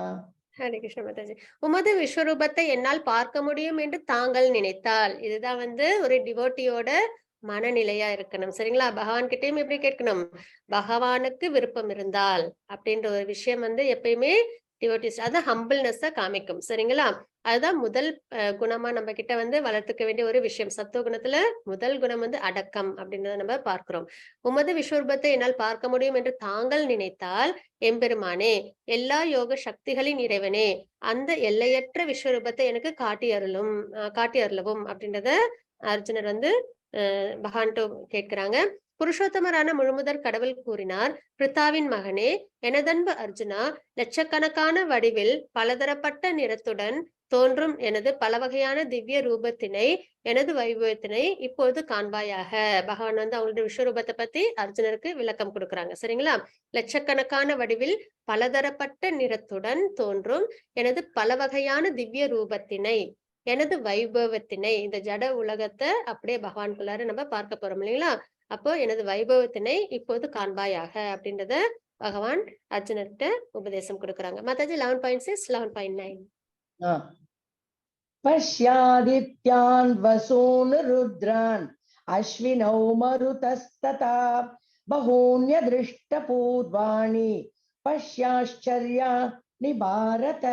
ஹரே கிருஷ்ண மாதாஜி. உமது விஸ்வரூபத்தை என்னால் பார்க்க முடியும் என்று தாங்கள் நினைத்தால், இதுதான் வந்து ஒரு டிவோட்டியோட மனநிலையா இருக்கணும். சரிங்களா? பகவான் கிட்டயும் எப்படி கேட்கணும்? பகவானுக்கு விருப்பம் இருந்தால் அப்படின்ற ஒரு விஷயம் வந்து எப்பயுமே டிவோட்டிஸ் அதான் ஹம்பிள்னஸ் காமிக்கும். சரிங்களா? அதுதான் முதல் குணமா நம்ம கிட்ட வந்து வளர்த்துக்க வேண்டிய ஒரு விஷயம். சத்துவ குணத்துல முதல் குணம் வந்து அடக்கம் அப்படின்றத நம்ம பார்க்கிறோம். உமது விஸ்வரூபத்தை என்னால் பார்க்க முடியும் என்று தாங்கள் நினைத்தால், எம்பெருமானே, எல்லா யோக சக்திகளின் இறைவனே, அந்த எல்லையற்ற விஸ்வரூபத்தை எனக்கு காட்டி அருளவும் அப்படின்றத அர்ஜுனர் வந்து பகவான்ட்டு கேட்கிறாங்க. புருஷோத்தமரான முழுமுதற் கடவுள் கூறினார், பிரித்தாவின் மகனே, எனதன்பு அர்ஜுனா, லட்சக்கணக்கான வடிவில் பலதரப்பட்ட நிறத்துடன் தோன்றும் எனது பல வகையான திவ்ய ரூபத்தினை, எனது வைபவத்தினை இப்போது காண்பாயாக. பகவான் வந்து அவங்களுடைய விஸ்வரூபத்தை பத்தி அர்ஜுனருக்கு விளக்கம் கொடுக்குறாங்க. சரிங்களா? லட்சக்கணக்கான வடிவில் பலதரப்பட்ட நிறத்துடன் தோன்றும் எனது பல வகையான திவ்ய ரூபத்தினை, எனது வைபவத்தினை, இந்த ஜட உலகத்தை அப்படியே பகவான்குள்ளார நம்ம பார்க்க போறோம் இல்லைங்களா? அப்போ எனது வைபவத்தினை இப்போது காண்பாயாக அப்படின்றத பகவான் அர்ஜுனர்கிட்ட உபதேசம் கொடுக்குறாங்க. மாதாஜி 11.6 11.9 पश्यादित्यान् वसून् रुद्रान् अश्विनौ मरुतस्तथा बहून्यदृष्टपूर्वाणि पश्याश्चर्याणि भारत.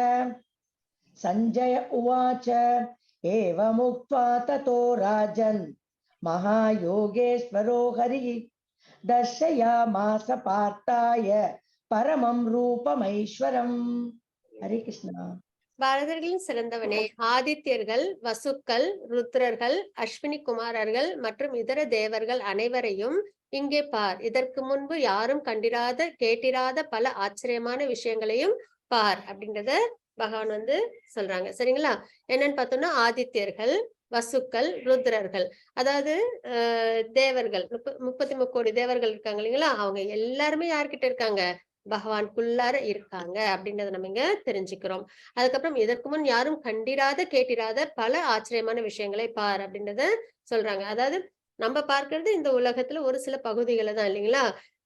संजय उवाच एवमुक्त्वा ततो राजन् महायोगेश्वरो हरिः दर्शयामास पार्थाय பரமம் ரூபமைஸ்வரம். ஹரே கிருஷ்ணா. பாரதர்களின் சிறந்தவனே, ஆதித்யர்கள், வசுக்கள், ருத்ரர்கள், அஸ்வினி குமாரர்கள் மற்றும் இதர தேவர்கள் அனைவரையும் இங்கே பார். இதற்கு முன்பு யாரும் கண்டிராத கேட்டிராத பல ஆச்சரியமான விஷயங்களையும் பார் அப்படின்றத பகவான் வந்து சொல்றாங்க. சரிங்களா? என்னன்னு பார்த்தோம்னா ஆதித்யர்கள், வசுக்கள், ருத்ரர்கள், அதாவது தேவர்கள், 33 கோடி தேவர்கள் இருக்காங்க இல்லைங்களா? அவங்க எல்லாருமே யார்கிட்ட இருக்காங்க? பகவான்குள்ளார இருக்காங்க அப்படின்றத நம்ம இங்க தெரிஞ்சுக்கிறோம். அதுக்கப்புறம் இதற்கு முன் யாரும் கண்டிராத கேட்டிராத பல ஆச்சரியமான விஷயங்களை பார் அப்படின்றத சொல்றாங்க. அதாவது நம்ம பார்க்கிறது இந்த உலகத்துல ஒரு சில பகுதிகளை தான் இல்லைங்களா?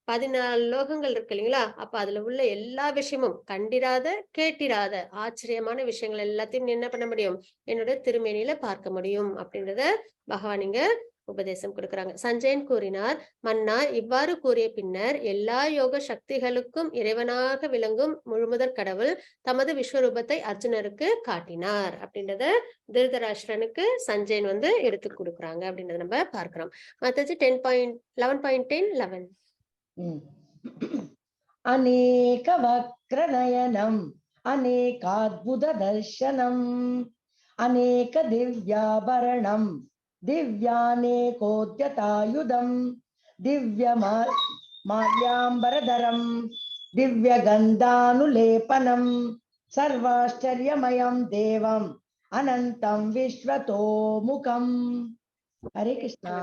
14 லோகங்கள் இருக்கு இல்லைங்களா? அப்ப அதுல உள்ள எல்லா விஷயமும் கண்டிராத கேட்டிராத ஆச்சரியமான விஷயங்கள் எல்லாத்தையும் நீ என்ன பண்ண முடியும்? என்னோட திருமேனியில பார்க்க முடியும் அப்படின்றத பகவான் இங்க உபதேசம் கொடுக்கிறாங்க. சஞ்சயன் கூறினார், மன்னா, இவ்வாறு கூறிய பின்னர் எல்லா யோக சக்திகளுக்கும் இறைவனாக விளங்கும் முழுமுதற் கடவுள் தமது விஸ்வரூபத்தை அர்ஜுனருக்கு காட்டினார் அப்படின்றத திருதராஷ்டிரனுக்கு சஞ்சயன் வந்து எடுத்து கொடுக்குறாங்க அப்படின்றத நம்ம பார்க்கிறோம். மத்தது 11.10 அநேக வக்ர நயனம் அநேகாத்புத தர்சனம் அநேக திவ்யாபரணம் திவ்யானேகோத்யதாயுதம் மால்யாம்பரதரம் திவ்யகந்தானுலேபனம் சர்வாச்சரியமயம் தேவம் அனந்தம் விஸ்வதோமுகம். ஹரே கிருஷ்ணா.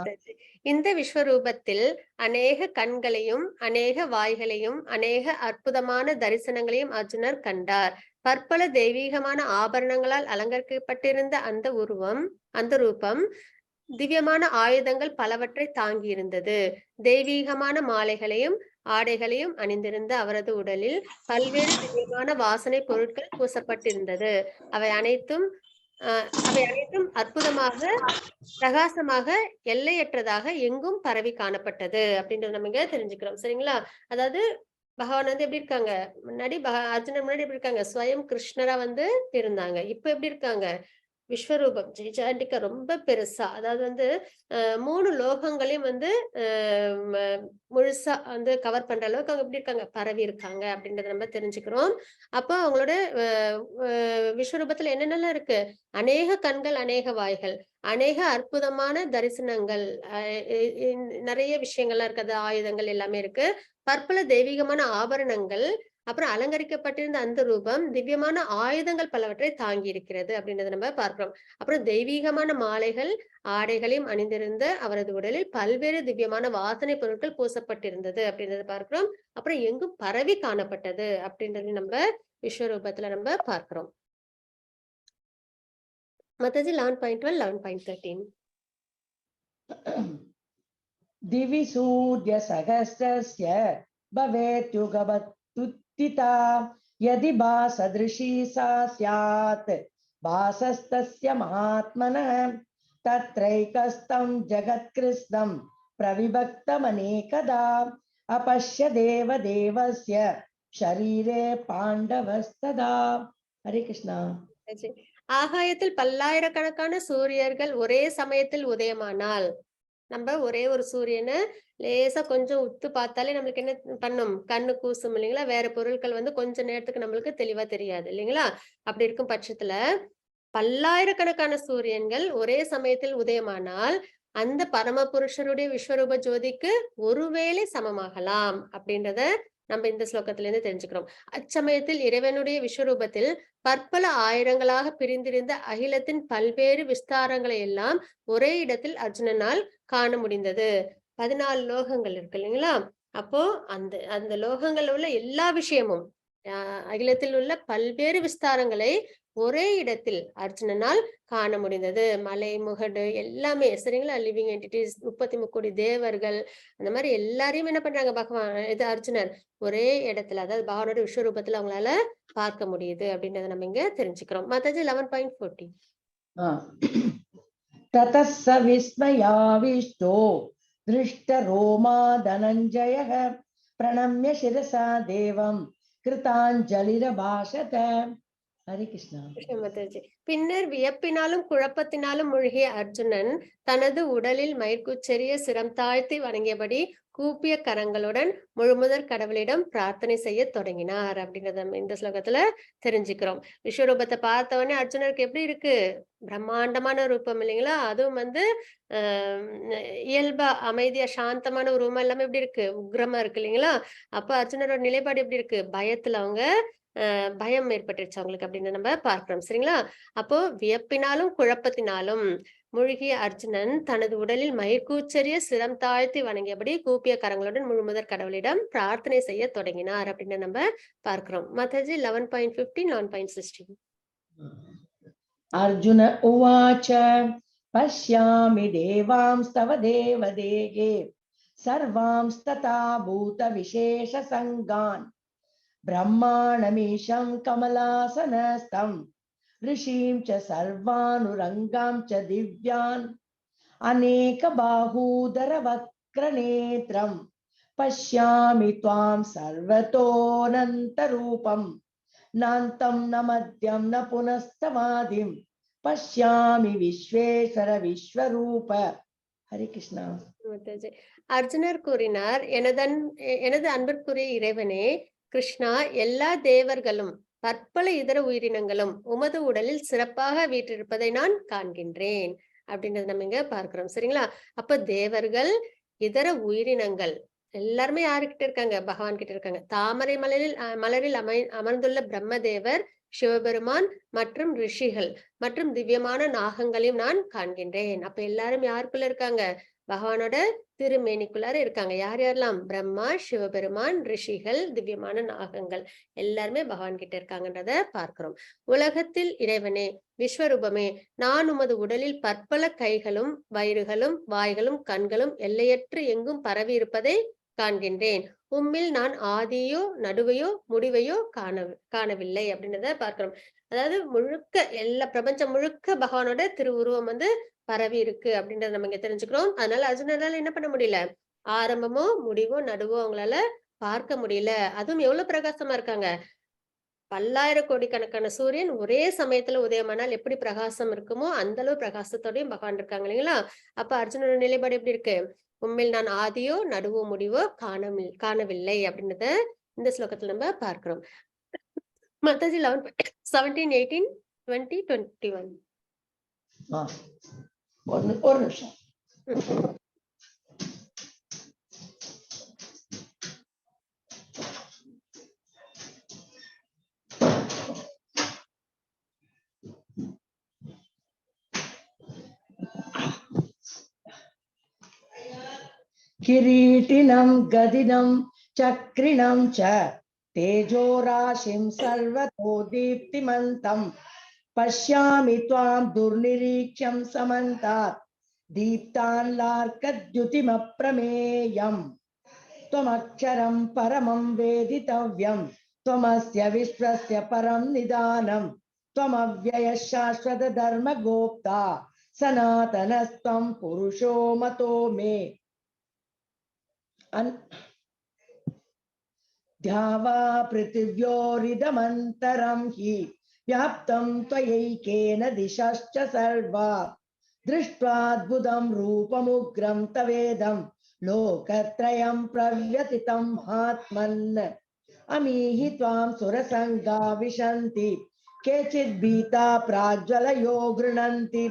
இந்த விஸ்வரூபத்தில் அநேக கண்களையும் அநேக வாய்களையும் அநேக அற்புதமான தரிசனங்களையும் அர்ஜுனர் கண்டார். பற்பல தெய்வீகமான ஆபரணங்களால் அலங்கரிக்கப்பட்டிருந்த அந்த ரூபம் திவ்யமான ஆயுதங்கள் பலவற்றை தாங்கியிருந்தது. தெய்வீகமான மாலைகளையும் ஆடைகளையும் அணிந்திருந்த அவரது உடலில் பல்வேறு திவ்யமான வாசனை பொருட்கள் பூசப்பட்டிருந்தது. அவை அனைத்தும் அற்புதமாக, பிரகாசமாக, எல்லையற்றதாக எங்கும் பரவி காணப்பட்டது அப்படின்றத நம்ம இங்க தெரிஞ்சுக்கிறோம். சரிங்களா? அதாவது பகவான் வந்து எப்படி இருக்காங்க? முன்னாடி அர்ஜுனன் முன்னாடி எப்படி இருக்காங்க? ஸ்வயம் கிருஷ்ணரா வந்து இருந்தாங்க. இப்ப எப்படி இருக்காங்க? விஸ்வரூபம் ஜெய்சாண்டிக்கா ரொம்ப பெருசா, அதாவது வந்து 3 லோகங்களையும் வந்து முழுசா வந்து கவர் பண்ற அளவுக்கு அவங்க எப்படி இருக்காங்க? பரவி இருக்காங்க அப்படின்றத நம்ம தெரிஞ்சுக்கிறோம். அப்போ அவங்களோட விஸ்வரூபத்துல என்னென்னலாம் இருக்கு? அநேக கண்கள், அநேக வாய்கள், அநேக அற்புதமான தரிசனங்கள், நிறைய விஷயங்கள்லாம் இருக்குது. ஆயுதங்கள் எல்லாமே இருக்கு. பற்பல தெய்வீகமான ஆபரணங்கள், அப்புறம் அலங்கரிக்கப்பட்டிருந்த அந்த ரூபம் திவ்யமான ஆயுதங்கள் பலவற்றை தாங்கி இருக்கிறது அப்படின்றத நம்ம பார்க்கிறோம். அப்புறம் தெய்வீகமான மாலைகள், ஆடைகளையும் அணிந்திருந்த அவரது உடலில் பல்வேறு திவ்யமான வாசனை பொருட்கள் பூசப்பட்டிருந்தது அப்படின்றத பார்க்கிறோம். அப்புறம் எங்கும் பரவி காணப்பட்டது அப்படின்றது நம்ம விஸ்வரூபத்துல நம்ம பார்க்கிறோம். மத்தது 11.12, 11.13 திவி சூர்ய சகஸ்ரஸ்ய பவேத் யுகபத்துத்திதா யதி பாசத்ருஷி சா ஸ்யாத் பாசஸ்தஸ்ய மகாத்மனः தத்ரைகஸ்தம் ஜகத்கிருஷ்ணம் பிரவிபக்தமநேகதா அபஷ்ய தேவ தேவஸ்ய ஷரீரே பாண்டவஸ்ததா. ஹரே கிருஷ்ணா. ஆகாயத்தில் பல்லாயிரக்கணக்கான சூரியர்கள் ஒரே சமயத்தில் உதயமானால், நம்ம ஒரே ஒரு சூரியனை லேசா கொஞ்சம் உத்து பார்த்தாலே நம்மளுக்கு என்ன பண்ணும்? கண்ணு கூசும் இல்லைங்களா? வேற பொருட்கள் வந்து கொஞ்ச நேரத்துக்கு நம்மளுக்கு தெளிவா தெரியாது இல்லைங்களா? அப்படி இருக்கும் பட்சத்துல பல்லாயிரக்கணக்கான சூரியன்கள் ஒரே சமயத்தில் உதயமானால் அந்த பரமபுருஷருடைய விஸ்வரூப ஜோதிக்கு ஒருவேளை சமமாகலாம் அப்படின்றத நம்ம இந்த ஸ்லோகத்துல இருந்து தெரிஞ்சுக்கிறோம். அச்சமயத்தில் இறைவனுடைய விஸ்வரூபத்தில் பற்பல ஆயிரங்களாக பிரிந்திருந்த அகிலத்தின் பல்வேறு விஸ்தாரங்களை எல்லாம் ஒரே இடத்தில் அர்ஜுனனால் காண முடிந்தது. 14 லோகங்கள் இருக்கு இல்லைங்களா? அப்போ அந்த அந்த லோகங்கள்ல உள்ள எல்லா விஷயமும், அகிலத்தில் உள்ள பல்வேறு விஸ்தாரங்களை ஒரே இடத்தில் அர்ஜுனனால் காண முடிந்தது. மலை, முகடு எல்லாமே சரிங்களா? லிவிங் என்டிட்டிஸ், 33 கோடி தேவர்கள், அந்த மாதிரி எல்லாரையும் என்ன பண்றாங்க பகவான் இது அர்ஜுனர் ஒரே இடத்துல, அதாவது பகவானோட விஸ்வரூபத்துல அவங்களால பார்க்க முடியுது அப்படின்றத நம்ம இங்க தெரிஞ்சுக்கிறோம். மத்தது 11.14 ததः ஸ விஸ்மயாவிஷ்டோ திருஷ்ட ரோமா தனஞ்சயः பிரணம்ய சிரசா தேவம் கிருதாஞ்சலிரபாஷத. ஹரே கிருஷ்ணா. பின்னர் வியப்பினாலும் குழப்பத்தினாலும் மூழ்கிய அர்ஜுனன் தனது உடலில் மயிர்குச்செறிய சிரம் தாழ்த்தி வணங்கியபடி கூப்பிய கரங்களுடன் முழுமுதற் கடவுளிடம் பிரார்த்தனை செய்ய தொடங்கினார் அப்படின்றத நம்ம இந்த ஸ்லோகத்துல தெரிஞ்சுக்கிறோம். விஸ்வரூபத்தை பார்த்த உடனே அர்ஜுனருக்கு எப்படி இருக்கு? பிரம்மாண்டமான ரூபம் இல்லைங்களா? அதுவும் ஆஹ் இயல்பா அமைதியா சாந்தமான ஒரு ரூபம் எல்லாமே எப்படி இருக்கு? உக்ரமா இருக்கு இல்லைங்களா? அப்ப அர்ஜுனரோட நிலைப்பாடு எப்படி இருக்கு? பயத்துல அவங்க பயம் ஏற்பட்டுருச்சு அவங்களுக்கு அப்படின்னு நம்ம பார்க்கிறோம். சரிங்களா? அப்போ வியப்பினாலும் குழப்பத்தினாலும் மூழ்கிய அர்ஜுனன் தனது உடலில் மயிர்கூச்சரிய சிரம் தாழ்த்தி வணங்கியபடி கூப்பிய கரங்களுடன் முழுமுதற் கடவுளிடம் பிரார்த்தனை செய்ய தொடங்கினார் அப்படின்னு நம்ம பார்க்கிறோம். மாதாஜி 11.15 11.16. அர்ஜுன உவாச்ச பஷ்யாமி தேவாம்ஸ்தவ தேவதேகே சர்வாம்ஸ்ததா பூத விசேஷ சங்கான் பிரம்மாணமீஷம் கமலாசனஸ்தம் ரிஷீம் ச சர்வானுரங்காம் ச திவ்யான் அநேக பாஹூதர வக்ர நேத்ரம் பஷ்யாமி த்வாம் சர்வதோனந்த ரூபம் நாந்தம் ந மத்யம் ந புனஸ்தவாதிம் பஷ்யாமி விஸ்வேஸ்வர விஸ்வரூப. ஹரே கிருஷ்ணா. அர்ஜுனர் கூறினார், எனது அன்பிற்குரிய இறைவனே கிருஷ்ணா, எல்லா தேவர்களும் பற்பல இதர உயிரினங்களும் உமது உடலில் சிறப்பாக வீற்றிருப்பதை நான் காண்கின்றேன் அப்படின்றது நம்ம இங்க பார்க்கிறோம். சரிங்களா? அப்ப தேவர்கள், இதர உயிரினங்கள் எல்லாருமே யாருக்கிட்ட இருக்காங்க? பகவான் கிட்ட இருக்காங்க. தாமரை மலரில் அமர்ந்துள்ள பிரம்மதேவர், சிவபெருமான் மற்றும் ரிஷிகள் மற்றும் திவ்யமான நாகங்களையும் நான் காண்கின்றேன். அப்ப எல்லாரும் யாருக்குள்ள இருக்காங்க? பகவானோட திருமேனிக்குள்ளார இருக்காங்க. யார் யாரெல்லாம்? பிரம்மா, சிவபெருமான், ரிஷிகள், திவ்யமான நாகங்கள் எல்லாருமே பகவான் கிட்ட இருக்காங்கன்றத பார்க்கிறோம். உலகத்தில் இறைவனே, விஸ்வரூபமே, நான் உமது உடலில் பற்பல கைகளும் வயிறுகளும் வாய்களும் கண்களும் எல்லையற்று எங்கும் பரவி இருப்பதை காண்கின்றேன். உம்மில் நான் ஆதியோ நடுவையோ முடிவையோ காணவில்லை அப்படின்றத பார்க்கிறோம். அதாவது முழுக்க எல்லா பிரபஞ்சம் முழுக்க பகவானோட திருவுருவம் பரவி இருக்கு அப்படின்றத நம்ம இங்க தெரிஞ்சுக்கிறோம். அதனால அர்ஜுனனால என்ன பண்ண முடியல? ஆரம்பமோ முடிவோ நடுவோ அவங்களால பார்க்க முடியல. அதுவும் எவ்வளவு பிரகாசமா இருக்காங்க? 10,000 கோடிக்கணக்கான சூரியன் ஒரே சமயத்துல உதயமானால் எப்படி பிரகாசம் இருக்குமோ அந்த அளவு பிரகாசத்தோடையும் பகவான் இருக்காங்க இல்லைங்களா? அப்ப அர்ஜுனோட நிலைப்பாடு எப்படி இருக்கு? உண்மையில் நான் ஆதியோ நடுவோ முடிவோ காணவில்லை அப்படின்றத இந்த ஸ்லோகத்துல நம்ம பார்க்கிறோம். மாதாஜி 11, 17, 18, 20, 21. ஒரு நிமிஷம். கிரீட்டினம் கதினம் சக்ரிணம் ச தேஜோராசிம் சர்வதோ தீப்திமந்தம் பஷ்யாமி த்வாம் துர்நிரீக்ஷம் சமந்தாத் தீப்தான்லார்கத்யுதிமப்ரமேயம் த்வமக்ஷரம் பரமம் வேதிதவ்யம் த்வமஸ்ய விஸ்வஸ்ய பரம் நிதானம் த்வமவ்யய சாஸ்வத தர்ம கோப்தா சனாதனஸ்த்வம் புருஷோ மதோ மே த்யாவா பிருத்திவ்யோரிதமந்தரம் ஹி व्याप्तं त्वयैकेन दिशश्च सर्वा दृष्ट्वाद्भुतं रूपमुग्रं तवेदं लोकत्रयं प्रव्यतितं महात्मन् अमीहि त्वां सुरसङ्गा विशन्ति केचित् भीता प्राज्वलयो गृह्णन्ति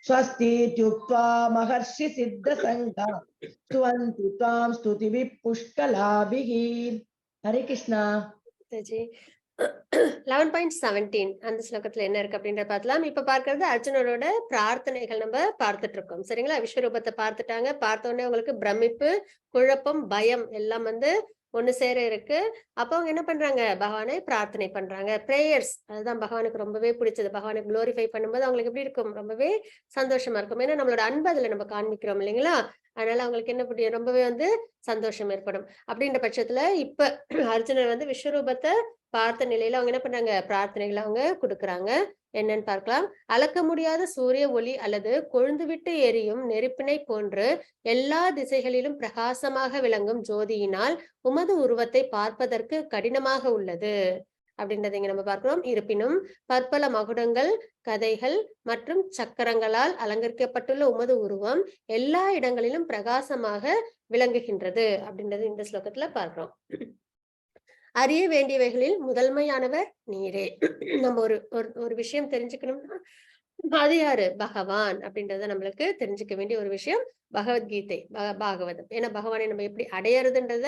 स्वस्तीत्युक्त्वा महर्षि सिद्धसङ्गा स्तुवन्ति त्वां स्तुतिभिः पुष्कलाभिः. हरे कृष्णा. 11.17 அந்த ஸ்லோகத்துல என்ன இருக்கு அப்படின்றத பார்க்கலாம். இப்ப பார்க்கறது அர்ஜுனரோட பிரார்த்தனைகள் நம்ம பார்த்துட்டு இருக்கோம். சரிங்களா? விஸ்வரூபத்தை பார்த்துட்டாங்க. பார்த்த உடனே உங்களுக்கு பிரமிப்பு, குழப்பம், பயம் எல்லாம் ஒண்ணு சேர இருக்கு. அப்ப அவங்க என்ன பண்றாங்க? பகவானை பிரார்த்தனை பண்றாங்க. பிரேயர்ஸ், அதுதான் பகவானுக்கு ரொம்பவே பிடிச்சது. பகவானை குளோரிஃபை பண்ணும்போது அவங்களுக்கு எப்படி இருக்கும்? ரொம்பவே சந்தோஷமா இருக்கும். ஏன்னா நம்மளோட அன்பு அதுல நம்ம காண்பிக்கிறோம் இல்லைங்களா? அதனால அவங்களுக்கு என்ன பண்ணி ரொம்பவே சந்தோஷம் ஏற்படும். அப்படின்ற பட்சத்துல இப்ப அர்ஜுனர் விஸ்வரூபத்தை பார்த்த நிலையில அவங்க என்ன பண்றாங்க? பிரார்த்தனைகளை அவங்க கொடுக்குறாங்க. என்னன்னு பார்க்கலாம். அளக்க முடியாத சூரிய ஒளி அல்லது கொழுந்து விட்டு எரியும் நெருப்பினை போன்று எல்லா திசைகளிலும் பிரகாசமாக விளங்கும் ஜோதியினால் உமது உருவத்தை பார்ப்பதற்கு கடினமாக உள்ளது. அப்படின்றதை இங்க நம்ம பார்க்கிறோம். இருப்பினும் பற்பல மகுடங்கள், கதைகள் மற்றும் சக்கரங்களால் அலங்கரிக்கப்பட்டுள்ள உமது உருவம் எல்லா இடங்களிலும் பிரகாசமாக விளங்குகின்றது அப்படின்றது இந்த ஸ்லோகத்துல பார்க்கிறோம். அறிய வேண்டியவைகளில் முதன்மையானவர் நீரே. நம்ம ஒரு விஷயம் தெரிஞ்சுக்கணும்னா அது யாரு? பகவான் அப்படின்றத நம்மளுக்கு தெரிஞ்சுக்க வேண்டிய ஒரு விஷயம் பகவத்கீதை, பாகவதம். ஏன்னா பகவானை நம்ம எப்படி அடையறதுன்றத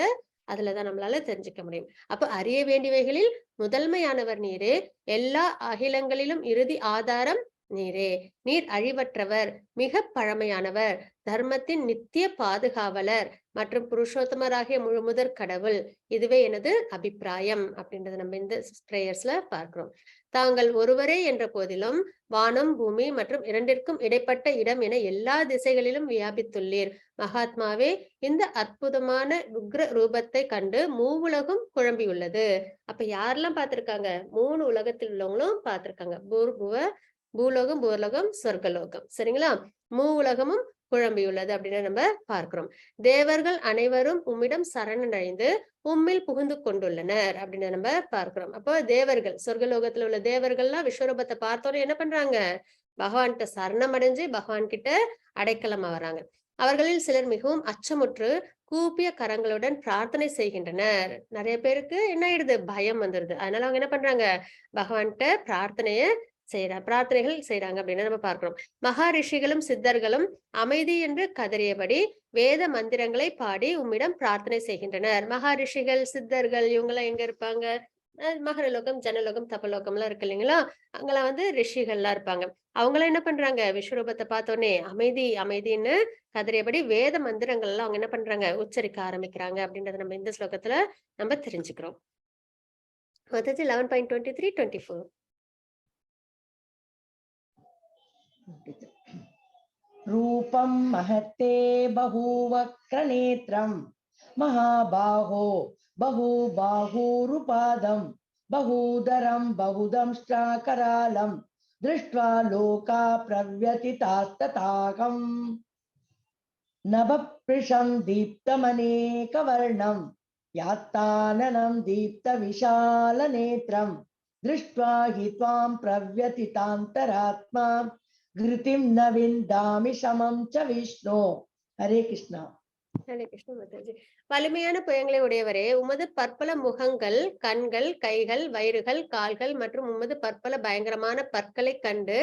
அதுலதான் நம்மளால தெரிஞ்சுக்க முடியும். அப்ப அறிய வேண்டியவைகளில் முதன்மையானவர் நீரே, எல்லா அகிலங்களிலும் இறுதி ஆதாரம் நீரே. நீர் அழிவற்றவர், மிக பழமையானவர், தர்மத்தின் நித்திய பாதுகாவலர் மற்றும் புருஷோத்தமராகிய முழுமுதற் கடவுள். இதுவே எனது அபிப்பிராயம் அப்படின்றத நம்ம இந்த பிரேயர்ஸ்ல பார்க்கிறோம். தாங்கள் ஒருவரே என்ற போதிலும் வானம், பூமி மற்றும் இரண்டிற்கும் இடைப்பட்ட இடம் என எல்லா திசைகளிலும் வியாபித்துள்ளீர். மகாத்மாவே, இந்த அற்புதமான உக்ர ரூபத்தை கண்டு மூவுலகும் குழம்பியுள்ளது. அப்ப யாரெல்லாம் பார்த்திருக்காங்க? 3 உலகத்தில் உள்ளவங்களும் பார்த்திருக்காங்க. பூலோகம், பூர்லோகம், சொர்க்கலோகம். சரிங்களா? உலகமும் குழம்பியுள்ளது அப்படின்னு நம்ம பார்க்கிறோம். தேவர்கள் அனைவரும் உம்மிடம் சரணடைந்து உம்மில் புகுந்து கொண்டுள்ளனர் அப்படின்னு நம்ம பார்க்கிறோம். அப்போ தேவர்கள், சொர்க்கலோகத்துல உள்ள தேவர்கள்லாம் விஸ்வரூபத்தை பார்த்தோன்னே என்ன பண்றாங்க? பகவான்கிட்ட சரணம் அடைஞ்சு பகவான் கிட்ட அடைக்கலமா வராங்க. அவர்களில் சிலர் மிகவும் அச்சமுற்று கூப்பிய கரங்களுடன் பிரார்த்தனை செய்கின்றனர். நிறைய பேருக்கு என்ன ஆயிடுது? பயம் வந்துருது. அதனால அவங்க என்ன பண்றாங்க? பகவான்கிட்ட பிரார்த்தனைகள் செய்யறாங்க அப்படின்னு நம்ம பார்க்கிறோம். மகாரிஷிகளும் சித்தர்களும் அமைதி என்று கதறியபடி வேத மந்திரங்களை பாடி உம்மிடம் பிரார்த்தனை செய்கின்றனர். மகாரிஷிகள், சித்தர்கள் இவங்கெல்லாம் எங்க இருப்பாங்க? மகரலோகம், ஜனலோகம், தபலோகம் எல்லாம் இருக்கு இல்லைங்களா? அங்கெல்லாம் ரிஷிகள்லாம் இருப்பாங்க. அவங்களாம் என்ன பண்றாங்க? விஸ்வரூபத்தை பார்த்தோன்னே அமைதி அமைதின்னு கதறியபடி வேத மந்திரங்கள் எல்லாம் அவங்க என்ன பண்றாங்க? உச்சரிக்க ஆரம்பிக்கிறாங்க அப்படின்றத நம்ம இந்த ஸ்லோகத்துல நம்ம தெரிஞ்சுக்கிறோம். 11.23, 24. रूपं महत्ते बहुवक्रनेत्रं महाबाहो बहुबाहुरुपादं बहुदरं बहुदंष्ट्राकरालं दृष्ट्वा लोका प्रव्यथितास्तथाहं नभःपृशं दीप्तमनेकवर्णं यात्ताननं दीप्तविशालनेत्रं दृष्ट्वा हि त्वां प्रव्यथितान्तरात्मा கிருதிம் ந விந்தாமி சமம் ச விஷ்ணு. ஹரே கிருஷ்ணா. ஹரே கிருஷ்ண மாதாஜி. வலிமையான புயங்களை உடையவரே, உமது பற்பல முகங்கள், கண்கள், கைகள், வயிறுகள், கால்கள் மற்றும் உமது பற்பல பயங்கரமான பற்களை கண்டு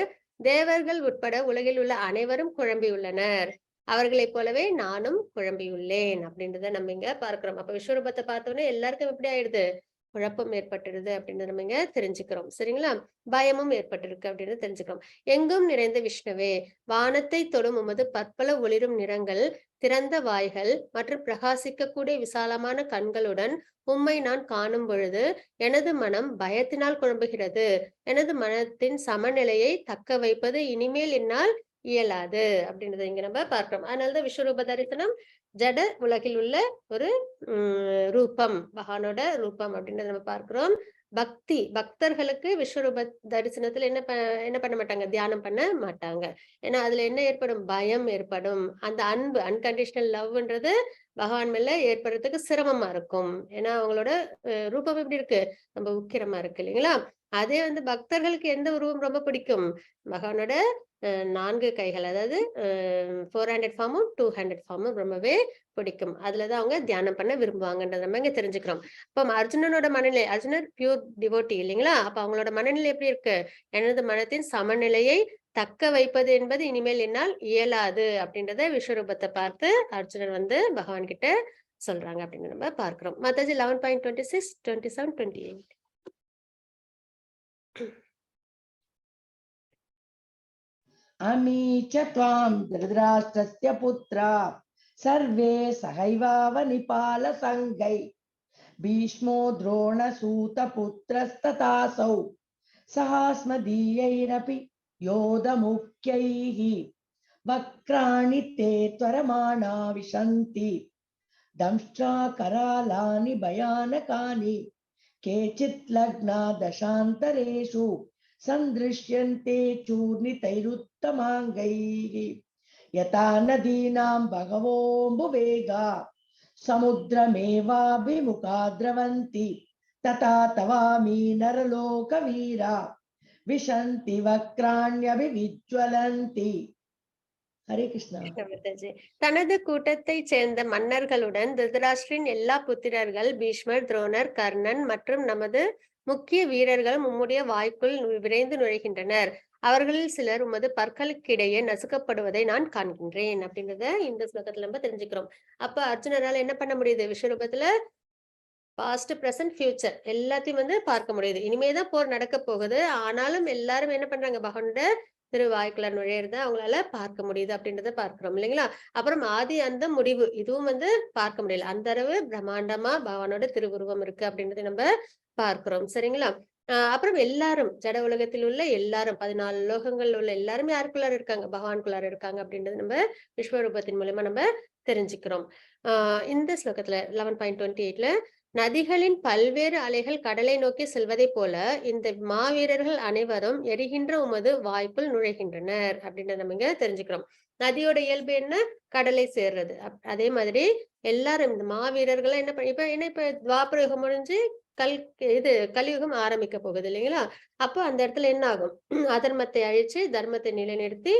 தேவர்கள் உட்பட உலகில் உள்ள அனைவரும் குழம்பியுள்ளனர். அவர்களைப் போலவே நானும் குழம்பியுள்ளேன் அப்படின்றத நம்ம இங்க பார்க்கிறோம். அப்ப விஸ்வரூபத்தை பார்த்தோன்னே எல்லாருக்கும் எப்படி ஆயிடுது? குழப்பம் ஏற்பட்டுருது அப்படின்னு நம்ம இங்க தெரிஞ்சுக்கிறோம். சரிங்களா? பயமும் ஏற்பட்டிருக்கு அப்படின்னு தெரிஞ்சுக்கிறோம். எங்கும் நிறைந்த விஷ்ணுவே, வானத்தை தொடும் உமது பற்பல ஒளிரும் நிறங்கள், திறந்த வாய்கள் மற்றும் பிரகாசிக்கக்கூடிய விசாலமான கண்களுடன் உம்மை நான் காணும் பொழுது எனது மனம் பயத்தினால் குழம்புகிறது. எனது மனத்தின் சமநிலையை தக்க வைப்பது இனிமேல் என்னால் இயலாது அப்படின்றத இங்க நம்ம பார்க்கிறோம். அதனாலதான் விஸ்வரூப தரிசனம் ஜட உலகில் உள்ள ஒரு ரூபம், பகவானோட ரூபம் அப்படின்றத நம்ம பார்க்கிறோம். பக்தர்களுக்கு விஸ்வரூப தரிசனத்துல என்ன பண்ண மாட்டாங்க? தியானம் பண்ண மாட்டாங்க. ஏன்னா அதுல என்ன ஏற்படும்? பயம் ஏற்படும். அந்த அன்பு, அன்கண்டிஷனல் லவ்ன்றது பகவான் மேல ஏற்படுறதுக்கு சிரமமா இருக்கும். ஏன்னா அவங்களோட ரூபம் எப்படி இருக்கு? ரொம்ப உக்கிரமா இருக்கு இல்லைங்களா? அதே பக்தர்களுக்கு எந்த உருவம் ரொம்ப பிடிக்கும்? பகவானோட 4 கைகள், அதாவது 400 ஃபார்மும் 200 ஃபார்மும் ரொம்பவே பிடிக்கும். அதுலதான் அவங்க தியானம் பண்ண விரும்புவாங்கன்றத நம்ம இங்க தெரிஞ்சுக்கிறோம். அப்ப அர்ஜுனனோட மனநிலை, அர்ஜுனர் பியூர் டிவோட்டி இல்லைங்களா? அப்ப அவங்களோட மனநிலை எப்படி இருக்கு? எனது மனத்தின் சமநிலையை தக்க வைப்பது என்பது இனிமேல் என்னால் இயலாது அப்படின்றத விஸ்வரூபத்தை பார்த்து அர்ஜுனர் பகவான் கிட்ட சொல்றாங்க அப்படின்னு நம்ம பார்க்கிறோம். மாதாஜி 11.26, 27, 28. அமீ ச த்வாம் திருதராஷ்டிரஸ்ய புத்ரா சர்வே சகைவாவனிபால சங்கை பீஷ்மோ துரோண சூத புத்திரஸ்ததாசௌ சஹாஸ்மதீயைரபி யோத முக்யைஹி வக்ராணி தே த்வரமாணா விஷந்தி தம்ஷ்ட்ரா கராலானி பயானகானி கேசித் லக்னா தசாந்தரேஷு சந்திருஷ்யந்தே சூர்ணிதைருத்தமாங்கைஹி யதா நதீனாம் பகவோம்புவேகா சமுத்திரமேவாபிமுகா த்ரவந்தி तथा तवामि नरलोकवीरा विशन्ति वक्राण्यभिविज्वलन्ति. हरे कृष्णा. மாதாஜி. தனது கூட்டத்தைச் சேர்ந்த மன்னர்களுடன் திருதராஷ்டிரின் எல்லா புத்திரர்கள் பீஷ்மர், துரோணர், கர்ணன் மற்றும் நமது முக்கிய வீரர்கள் உம்முடைய வாய்க்குள் விரைந்து நுழைகின்றனர். அவர்களில் சிலர் உமது பற்களுக்கிடையே நசுக்கப்படுவதை நான் காண்கின்றேன் அப்படின்றத இந்த ஸ்லோகத்துல நம்ம தெரிஞ்சுக்கிறோம். அப்ப அர்ஜுனரால என்ன பண்ண முடியுது? விஸ்வரூபத்துல பாஸ்ட், பிரசன்ட், ஃபியூச்சர் எல்லாத்தையும் வந்து பார்க்க முடியுது. இனிமேதான் போர் நடக்க போகுது. ஆனாலும் எல்லாரும் என்ன பண்றாங்க? பகவானோட திருவாய்க்குள்ள நுழையிறத அவங்களால பார்க்க முடியுது அப்படின்றத பார்க்கிறோம் இல்லைங்களா? அப்புறம் ஆதி அந்த முடிவு இதுவும் வந்து பார்க்க முடியல. அந்த அளவு பிரம்மாண்டமா பகவானோட திருவுருவம் இருக்கு அப்படின்றத நம்ம பார்க்கிறோம். சரிங்களா? அப்புறம் எல்லாரும் ஜட உலகத்தில் உள்ள எல்லாரும் 14 லோகங்கள்ல உள்ள எல்லாரும் யாருக்குள்ளார இருக்காங்க? பகவானுக்குள்ளார இருக்காங்க அப்படின்றது நம்ம விஸ்வரூபத்தின் மூலமா நம்ம தெரிஞ்சுக்கிறோம். இந்த ஸ்லோகத்துல 11.28ல நதிகளின் பல்வேறு அலைகள் கடலை நோக்கி செல்வதைப் போல இந்த மாவீரர்கள் அனைவரும் எரிகின்ற உமது வாய்க்குள் நுழைகின்றனர் அப்படின்றத நம்ம இங்க தெரிஞ்சுக்கிறோம். நதியோட இயல்பு என்ன? கடலை சேர்றது. அதே மாதிரி எல்லாரும் இந்த மாவீரர்கள் என்ன இப்ப துவாபர யுகம் முடிஞ்சு கலியுகம் ஆரம்பிக்க போகுது இல்லைங்களா? அப்போ அந்த இடத்துல என்ன ஆகும்? அதர்மத்தை அழிச்சு தர்மத்தை நிலைநிறுத்தி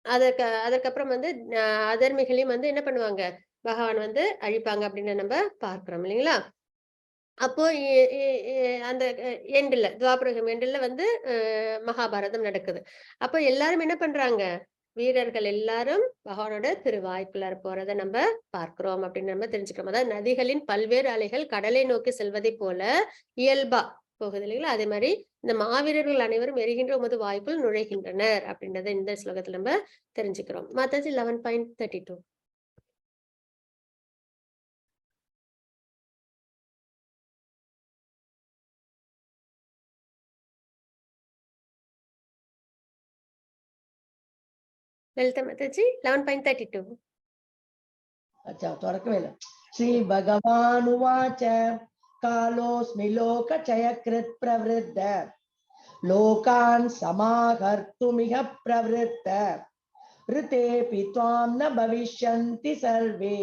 அதற்கப்புறம் வந்து அதர்மிகளையும் வந்து என்ன பண்ணுவாங்க? பகவான் வந்து அழிப்பாங்க அப்படின்னு நம்ம பார்க்கிறோம் இல்லைங்களா? அப்போ அந்த எண்டுல துவாபரகம் எண்டுல வந்து மகாபாரதம் நடக்குது. அப்போ எல்லாரும் என்ன பண்றாங்க? வீரர்கள் எல்லாரும் பகவானோட திருவாய்க்குள்ளார போறதை நம்ம பார்க்கிறோம் அப்படின்னு நம்ம தெரிஞ்சுக்கிறோம். அதாவது நதிகளின் பல்வேறு அலைகள் கடலை நோக்கி செல்வதை போல இயல்பா போகுது இல்லைங்களா? அதே மாதிரி இந்த மாவீரர்கள் அனைவரும் எரிகின்ற உமது வாய்க்குள் நுழைகின்றனர் அப்படின்றத இந்த ஸ்லோகத்துல நம்ம தெரிஞ்சுக்கிறோம். மாதாஜி 11.32. ललिता माताजी 11.32. अच्छा தொடக்கவேல. श्री भगवानुवाच कालोऽस्मि लोकक्षयकृत् प्रवृद्ध लोकान् समाहर्तुमिह प्रवृत्त ऋतेऽपि त्वां न भविष्यन्ति सर्वे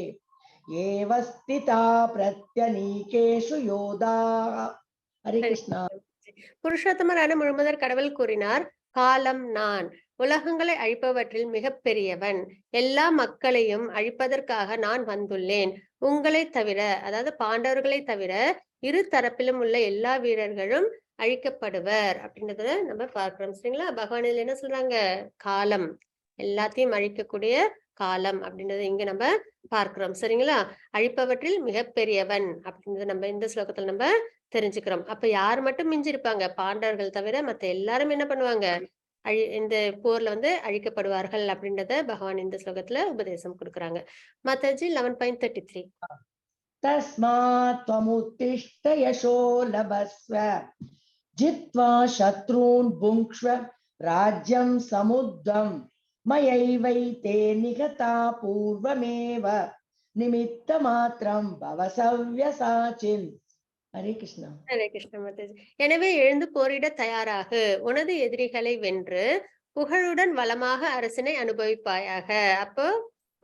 एव स्थिता प्रत्यनीकेषु योधाः. हरे कृष्णा. புருஷோத்தமரான முழுமுதற் கடவுள் கூறினார், காலம் நான், உலகங்களை அழிப்பவற்றில் மிக பெரியவன், எல்லா மக்களையும் அழிப்பதற்காக நான் வந்துள்ளேன். உங்களை தவிர, அதாவது பாண்டவர்களை தவிர இரு தரப்பிலும் உள்ள எல்லா வீரர்களும் அழிக்கப்படுவர் அப்படின்றத நம்ம பார்க்கிறோம். சரிங்களா? பகவான் இதுல என்ன சொல்றாங்க? காலம், எல்லாத்தையும் அழிக்கக்கூடிய காலம் அப்படின்றத இங்க நம்ம பார்க்கிறோம். சரிங்களா? அழிப்பவற்றில் மிக பெரியவன் அப்படின்றத நம்ம இந்த ஸ்லோகத்துல நம்ம தெரிஞ்சுக்கிறோம். அப்ப யார் மட்டும் மிஞ்சி இருப்பாங்க? பாண்டவர்கள் தவிர மத்த எல்லாரும் என்ன பண்ணுவாங்க? இந்த போர்ல வந்து அழிக்கப்படுவார்கள் அப்படின்றத பகவான் இந்த ஸ்லோகத்துல உபதேசம் கொடுக்குறாங்க. மாதாஜி 11.33. तस्मात् त्वमुत्तिष्ठ यशो लभस्व जित्वा शत्रून् भुङ्क्ष्व राज्यं समुद्रं मयैवैते निगता पूर्वमेव निमित्तमात्रं भव सव्यसाचिन्. हरे कृष्णा. ஹரே கிருஷ்ண மாதாஜி. எனவே எழுந்து போரிட தயாராகு, உனது எதிரிகளை வென்று புகழுடன் வளமாக அரசினை அனுபவிப்பாயாக. அப்போ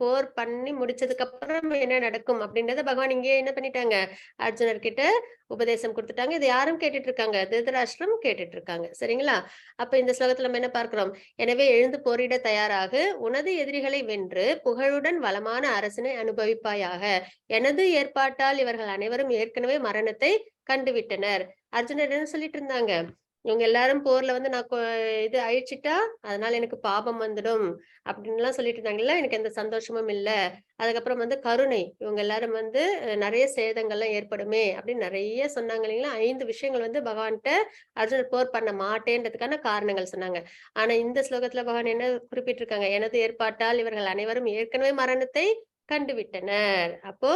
போர் பண்ணி முடிச்சதுக்கு அப்புறம் என்ன நடக்கும் அப்படின்றத பகவான் இங்கே என்ன பண்ணிட்டாங்க? அர்ஜுனர் கிட்ட உபதேசம் கொடுத்துட்டாங்க. இது யாரும் கேட்டுட்டு இருக்காங்க? திருதராஷ்டிரம் கேட்டுட்டு இருக்காங்க. சரிங்களா? அப்ப இந்த ஸ்லோகத்துல நம்ம என்ன பார்க்கிறோம்? எனவே எழுந்து போரிட தயாராகு, உனது எதிரிகளை வென்று புகழுடன் வளமான அரசினை அனுபவிப்பாயாக. எனது ஏற்பாட்டால் இவர்கள் அனைவரும் ஏற்கனவே மரணத்தை கண்டுவிட்டனர். அர்ஜுனர் என்ன சொல்லிட்டு இருந்தாங்க? இவங்க எல்லாரும் போர்ல வந்து நான் இது அழிச்சிட்டா அதனால எனக்கு பாபம் வந்துடும் அப்படின்னு எல்லாம் சொல்லிட்டு இருந்தாங்கல்ல. எனக்கு எந்த சந்தோஷமும் இல்ல. அதுக்கப்புறம் வந்து கருணை, இவங்க எல்லாரும் வந்து நிறைய சேதங்கள்லாம் ஏற்படுமே அப்படின்னு நிறைய சொன்னாங்க இல்லைங்களா? 5 விஷயங்கள் வந்து பகவான்கிட்ட அர்ஜுனர் போர் பண்ண மாட்டேன்றதுக்கான காரணங்கள் சொன்னாங்க. ஆனா இந்த ஸ்லோகத்துல பகவான் என்ன குறிப்பிட்டிருக்காங்க? எனது ஏற்பாட்டால் இவர்கள் அனைவரும் ஏற்கனவே மரணத்தை கண்டுவிட்டனர். அப்போ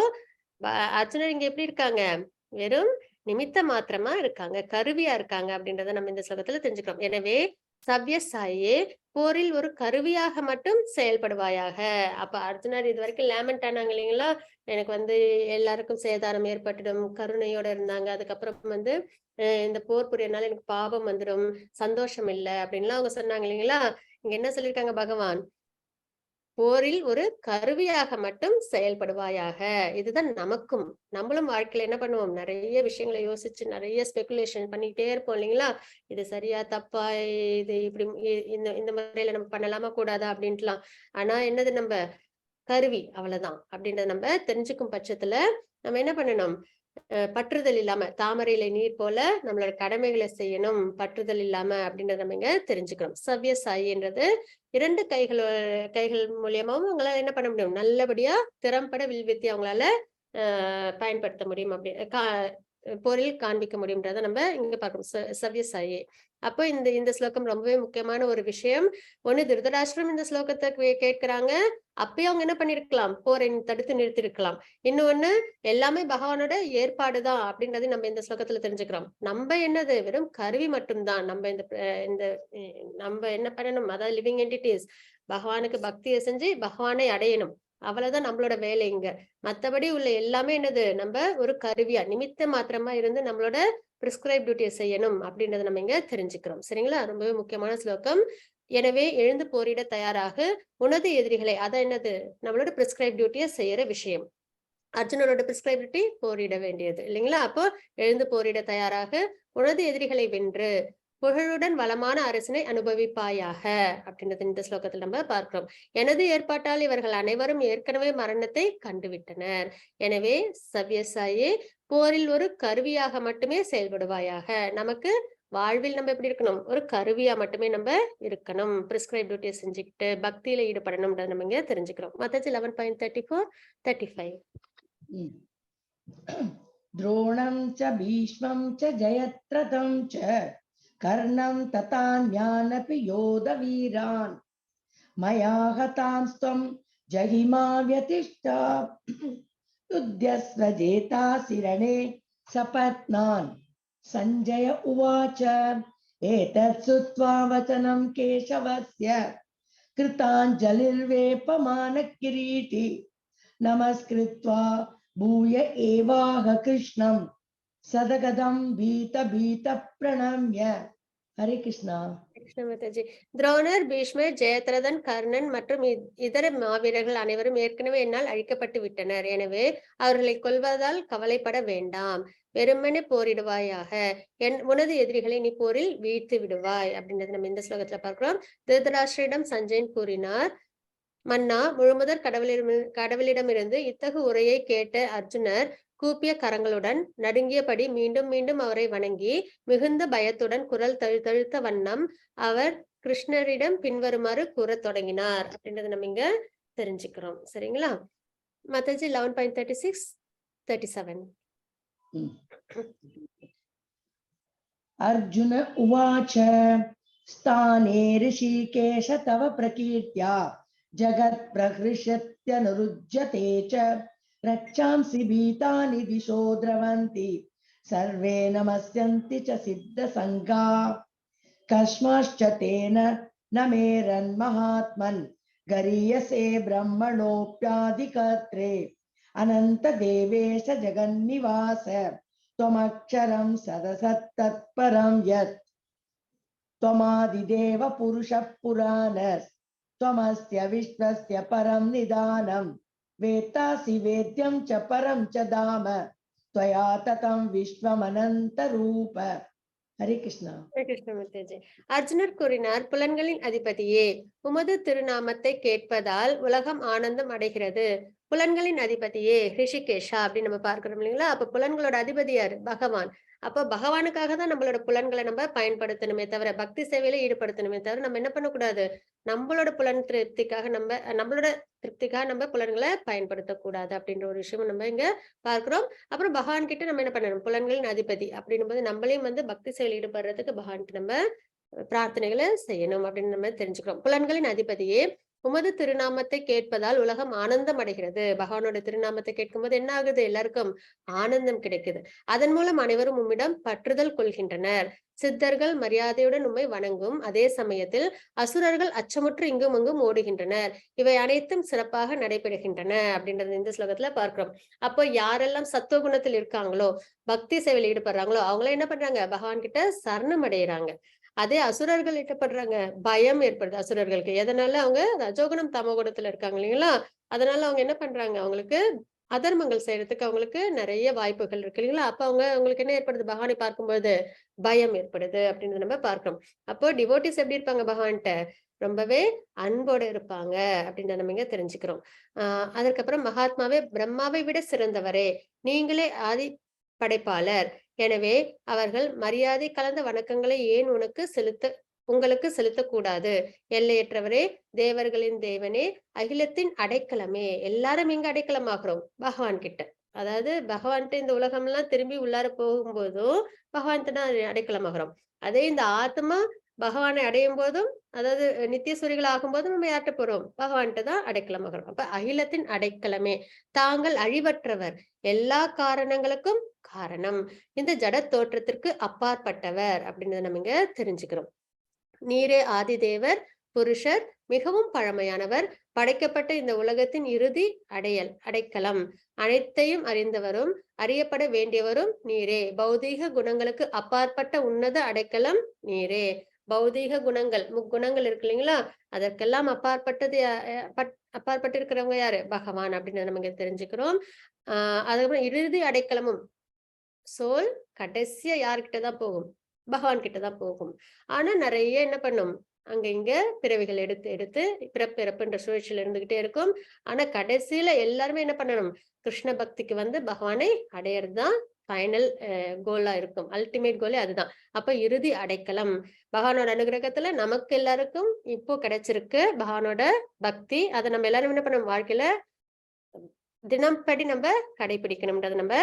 அர்ஜுனர் இங்க எப்படி இருக்காங்க? வெறும் நிமித்த மாத்திரமா இருக்காங்க, கருவியா இருக்காங்க அப்படின்றத நம்ம இந்த ஸ்லோகத்துல தெரிஞ்சுக்கிறோம். எனவே சவ்யசாயே, போரில் ஒரு கருவியாக மட்டும் செயல்படுவாயாக. அப்ப அர்ஜுனர் இது வரைக்கும் லேமெண்ட் ஆனாங்க இல்லைங்களா? எனக்கு வந்து எல்லாருக்கும் சேதாரம் ஏற்பட்டுடும், கருணையோட இருந்தாங்க. அதுக்கப்புறம் வந்து இந்த போர் புரியனால எனக்கு பாவம் வந்துடும், சந்தோஷம் இல்லை அப்படின்லாம் அவங்க சொன்னாங்க இல்லைங்களா? இங்க என்ன சொல்லியிருக்காங்க பகவான்? போரில் ஒரு கருவியாக மட்டும் செயல்படுவாயாக. இதுதான் நமக்கும். நம்மளும் வாழ்க்கையில என்ன பண்ணுவோம், நிறைய விஷயங்களை யோசிச்சு நிறைய ஸ்பெகுலேஷன் பண்ணிக்கிட்டே இருப்போம் இல்லைங்களா? இது சரியா தப்பா, இது இப்படி இந்த இந்த முறையில நம்ம பண்ணலாமா கூடாதா அப்படின்ட்டுலாம். ஆனா என்னது, நம்ம கருவி அவ்வளவுதான் அப்படின்றத நம்ம தெரிஞ்சுக்கும் பட்சத்துல நம்ம என்ன பண்ணணும், பற்றுதல் இல்லாம தாமரையில நீர் போல நம்மளோட கடமைகளை செய்யணும், பற்றுதல் இல்லாம அப்படின்றத நம்ம இங்க தெரிஞ்சுக்கணும். சவ்ய சாயின்றது 2 கைகள் மூலியமாவும் அவங்களால என்ன பண்ண முடியும், நல்லபடியா திறம்பட வில்வித்தை அவங்களால பயன்படுத்த முடியும். அப்படி பொருள் காண்பிக்க முடியும்ன்றத நம்ம இங்க பார்க்கணும். சவ்ய சாயி. அப்போ இந்த இந்த ஸ்லோகம் ரொம்பவே முக்கியமான ஒரு விஷயம். ஒண்ணு திருதராஷ்டிரம் இந்த ஸ்லோகத்தை கேட்கிறாங்க, அப்பயும் அவங்க என்ன பண்ணிருக்கலாம், போரை தடுத்து நிறுத்திருக்கலாம். இன்னொன்னு, எல்லாமே பகவானோட ஏற்பாடுதான் அப்படின்றதையும் நம்ம இந்த ஸ்லோகத்துல தெரிஞ்சுக்கிறோம். நம்ம என்னது, வெறும் கருவி மட்டும்தான். நம்ம இந்த நம்ம என்ன பண்ணணும், அதாவது லிவிங் என்டிட்டிஸ் பகவானுக்கு பக்தியை செஞ்சு பகவானை அடையணும். அவ்வளவுதான் நம்மளோட வேலை இங்க. மத்தபடி உள்ள எல்லாமே என்னது, நம்ம ஒரு கருவியா நிமித்த மாத்திரமா இருந்து நம்மளோட பிரிஸ்கிரைப் டியூட்டியை செய்யணும் அப்படின்றத நம்ம இங்க தெரிஞ்சுக்கிறோம். சரிங்களா? ரொம்பவே முக்கியமான ஸ்லோகம். எனவே எழுந்து போரிட தயாராக, உனது எதிரிகளை, அதான் என்னது, நம்மளோட பிரிஸ்கிரைப் டியூட்டியை செய்யற விஷயம். அர்ஜுனனோட பிரிஸ்கிரைப் டியூட்டி போரிட வேண்டியது இல்லைங்களா? அப்போ எழுந்து போரிட தயாராக, உனது எதிரிகளை வென்று புகழுடன் வளமான அரசினை அனுபவிப்பாயாக அப்படின்றது இந்த ஸ்லோகத்தில் நம்ம பார்க்கிறோம். எனது ஏற்பாட்டால் இவர்கள் அனைவரும் ஏற்கனவே மரணத்தை கண்டுவிட்டனர். எனவே சவ்யசாயே, போரில் ஒரு கருவியாக மட்டுமே செயல்படுவாயாக. நமக்கு வாழ்வில் நம்ம எப்படி இருக்கணும், ஒரு கருவியா மட்டுமே நம்ம இருக்கணும். பிரிஸ்கிரைப் டியூட்டியை செஞ்சுக்கிட்டு பக்தியில ஈடுபடணும் நம்ம இங்க தெரிஞ்சுக்கிறோம். மத்தச்சு 11.34 35. द्रोणं च भीष्मं च जयद्रथं च कर्णं तथान्यानपि योधवीरान् मया हतांस्त्वं जहिमा व्यतिष्ठा युध्यस्व जेतासि रणे सपत्नान्। सञ्जय उवाच एतत् श्रुत्वा वचनं केशवस्य कृताञ्जलिर्वेपमानकिरीटी नमस्कृत्वा भूय एवाह कृष्णं सदगदं भीत प्रणम्य. हरे कृष्णा. துரோணர், பீஷ்மர், ஜெயத்ரதன், கர்ணன் மற்றும் இதர மாவீரர்கள் அனைவரும் ஏற்கனவே என்னால் அழிக்கப்பட்டு விட்டனர். எனவே அவர்களை கொல்வதால் கவலைப்பட வேண்டாம். வெறுமனே போரிடுவாயாக. உனது எதிரிகளை நீ போரில் வீழ்த்து விடுவாய் அப்படின்றது நம்ம இந்த ஸ்லோகத்துல பார்க்கிறோம். திருதராஷ்டிரிடம் சஞ்சயன் கூறினார், மன்னா, முழுமுதற் கடவுளிடமிருந்து இத்தகு உரையை கேட்ட அர்ஜுனர் கூப்பிய கரங்களுடன் நடுங்கியபடி மீண்டும் மீண்டும் அவரை வணங்கி மிகுந்த பயத்துடன் குரல் தழுத்த வண்ணம் அவர் கிருஷ்ணரிடம் பின்வருமாறு கூற தொடங்கினார் அப்படின்றத நம்ம இங்க தெரிஞ்சுக்கிறோம். சரிங்களா? மத்தஜி 11.36 37. अर्जुन उवाच स्थाने ऋषिकेश तव प्रकीर्त्या जगत् प्रहृष्यत्यनुरुज्यते च रक्षांसि भीतानि दिशो द्रवन्ति सर्वे नमस्यन्ति च सिद्धसङ्गा कस्माश्च तेन न मेरन्महात्मन् गरीयसे ब्रह्मणोऽप्यादिकर्त्रे अनन्तदेवेश जगन्निवास त्वमक्षरं सदसत्तत्परं यत् त्वमादिदेव पुरुषः पुराणस् त्वमस्य विश्वस्य परं निदानं वेत्तासि वेद्यं च परं च धाम त्वया ततं विश्वमनन्तरूप. हरे कृष्णा. हरे कृष्ण. मुतेजी அர்ஜுனர் கூறினார், புலன்களின் அதிபதியே, உமது திருநாமத்தை கேட்பதால் உலகம் ஆனந்தம் அடைகிறது. புலன்களின் அதிபதியே ரிஷிகேஷா அப்படின்னு நம்ம பார்க்கிறோம் இல்லைங்களா? அப்ப புலன்களோட அதிபதி யாரு? பகவான். அப்ப பகவானுக்காக தான் நம்மளோட புலன்களை நம்ம பயன்படுத்தணுமே தவிர, பக்தி சேவையில ஈடுபடுத்தணுமே தவிர, நம்ம என்ன பண்ணக்கூடாது, நம்மளோட புலன் திருப்திக்காக நம்மளோட நம்ம புலன்களை பயன்படுத்தக்கூடாது அப்படின்ற ஒரு விஷயம் நம்ம இங்க பார்க்கிறோம். அப்புறம் பகவான் கிட்ட நம்ம என்ன பண்ணணும், புலன்களின் அதிபதி அப்படின்னும் போது நம்மளையும் பக்தி செயல் ஈடுபடுறதுக்கு பகவான்கிட்ட நம்ம பிரார்த்தனைகளை செய்யணும் அப்படின்னு நம்ம தெரிஞ்சுக்கிறோம். புலன்களின் அதிபதியே, உமது திருநாமத்தை கேட்பதால் உலகம் ஆனந்தம் அடைகிறது. பகவானோட திருநாமத்தை கேட்கும் போது என்ன ஆகுது, எல்லாருக்கும் ஆனந்தம் கிடைக்குது. அதன் மூலம் அனைவரும் உம்மிடம் பற்றுதல் கொள்கின்றனர். சித்தர்கள் மரியாதையுடன் உம்மை வணங்கும் அதே சமயத்தில் அசுரர்கள் அச்சமுற்று இங்கும் அங்கும் ஓடுகின்றனர். இவை அனைத்தும் சிறப்பாக நடைபெறுகின்றன அப்படின்றது இந்த ஸ்லோகத்துல பார்க்கிறோம். அப்போ யாரெல்லாம் சத்துவகுணத்தில் இருக்காங்களோ, பக்தி சேவையில் ஈடுபடுறாங்களோ, அவங்கள என்ன பண்றாங்க, பகவான் கிட்ட சரணம் அடைகிறாங்க. அதே அசுரர்கள் என்ன பண்றாங்க, பயம் ஏற்படுது அசுரர்களுக்கு. எதனால? அவங்க ரஜோகுணம் தமோகுணத்துல இருக்காங்க இல்லைங்களா? அதனால அவங்க என்ன பண்றாங்க, அவங்களுக்கு அதர்மங்கள் செய்யறதுக்கு அவங்களுக்கு நிறைய வாய்ப்புகள் இருக்கு இல்லைங்களா? அப்ப அவங்களுக்கு என்ன ஏற்படுது, பகவானை பார்க்கும்போது பயம் ஏற்படுது அப்படின்னு நம்ம பார்க்கிறோம். அப்போ டிவோட்டிஸ் எப்படி இருப்பாங்க பகவான்கிட்ட, ரொம்பவே அன்போட இருப்பாங்க அப்படின்னு நம்ம இங்க தெரிஞ்சுக்கிறோம். அதற்கப்புறம் மகாத்மாவே பிரம்மாவை விட சிறந்தவரே, நீங்களே ஆதி படைப்பாளர், எனவே அவர்கள் மரியாதை கலந்த வணக்கங்களை ஏன் உங்களுக்கு செலுத்தக்கூடாது. எல்லையற்றவரே, தேவர்களின் தேவனே, அகிலத்தின் அடைக்கலமே. எல்லாரும் எங்க அடைக்கலமாகிறோம், பகவான் கிட்ட. அதாவது பகவான்கிட்ட இந்த உலகம்லாம் திரும்பி உள்ளார போகும்போதும் பகவான்கிட்ட தான் அடைக்கலமாகிறோம். அதே இந்த ஆத்மா பகவானை அடையும் போதும், அதாவது நித்தியசூரிகள் ஆகும்போதும் நம்ம யார்கிட்ட போறோம், பகவான்கிட்ட தான் அடைக்கலமாகிறோம். அப்ப அகிலத்தின் அடைக்கலமே, தாங்கள் அழிவற்றவர், எல்லா காரணங்களுக்கும் காரணம், இந்த ஜட தோற்றத்திற்கு அப்பாற்பட்டவர் அப்படின்றத நம்ம இங்க தெரிஞ்சுக்கிறோம். நீரே ஆதிதேவர், புருஷர், மிகவும் பழமையானவர், படைக்கப்பட்ட இந்த உலகத்தின் இறுதி அடைக்கலம், அனைத்தையும் அறிந்தவரும் அறியப்பட வேண்டியவரும் நீரே, பௌதீக குணங்களுக்கு அப்பாற்பட்ட உன்னத அடைக்கலம் நீரே. பௌதீக குணங்கள், முக்குணங்கள் இருக்கு இல்லைங்களா, அதற்கெல்லாம் அப்பாற்பட்டது அப்பாற்பட்டு இருக்கிறவங்க யாரு, பகவான் அப்படின்னு நம்ம இங்க தெரிஞ்சுக்கிறோம். அதுக்கப்புறம் இறுதி அடைக்கலமும், சோல் கடைசியா யார்கிட்டதான் போகும், பகவான் கிட்டதான் போகும். ஆனா நிறைய என்ன பண்ணும், அங்க இங்க பிறவிகள் எடுத்து எடுத்து பிறப்புன்ற சுழற்சியில இருந்துகிட்டே இருக்கும். ஆனா கடைசியில எல்லாருமே என்ன பண்ணணும், கிருஷ்ண பக்திக்கு வந்து பகவானை அடையறதுதான் ஃபைனல் கோலா இருக்கும். அல்டிமேட் கோலே அதுதான். அப்ப இறுதி அடைக்கலம், பகவானோட அனுகிரகத்துல நமக்கு எல்லாருக்கும் இப்போ கிடைச்சிருக்கு பகவானோட பக்தி. அதை நம்ம எல்லாரும் என்ன பண்ணணும், வாழ்க்கையில தினம்படி நம்ம கடைபிடிக்கணும்ன்றதை நம்ம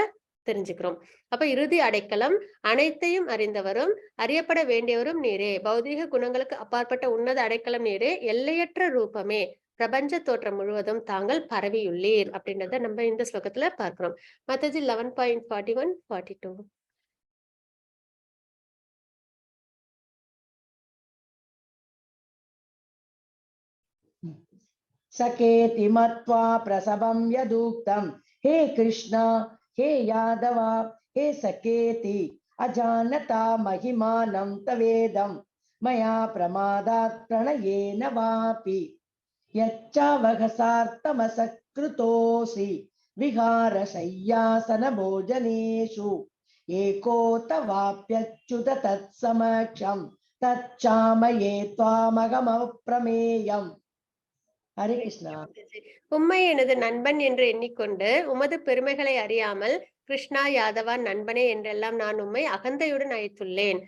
தெரிஞ்சுக்கிறோம். அப்ப இறுதி அடைக்கலம், அனைத்தையும் அறிந்தவரும் அறியப்பட வேண்டியவரும் நீரே, பௌதீக குணங்களுக்கு அப்பாற்பட்ட உன்னத அடைக்கலம் நீரே, எல்லையற்ற ரூபமே, பிரபஞ்ச தோற்றம் முழுவதும் தாங்கள் பரவியுள்ளீர் அப்படின்றத நம்ம இந்த ஸ்லோகத்துல பார்க்கிறோம். மாதாஜி 11.41, 42. सकेति मत्वा प्रसवं यदुक्तं, हे कृष्ण हे यादव हे सकेति, अजानता महिमानं तवेदं, मया प्रमादात् प्रणयेन वापि, यच्चावहसार्थमसकृतोऽसि विहारशय्यासन भोजनेषु, एको तवाप्यच्युत तत्समक्षं, तच्चामये त्वामहमप्रमेयम्. ஹரே கிருஷ்ணா. உம்மை எனது நண்பன் என்று எண்ணிக்கொண்டு உமது பெருமைகளை அறியாமல், கிருஷ்ணா யாதவா நண்பனே என்றெல்லாம் நான் உம்மை அகந்தையுடன் அழைத்துள்ளேன்.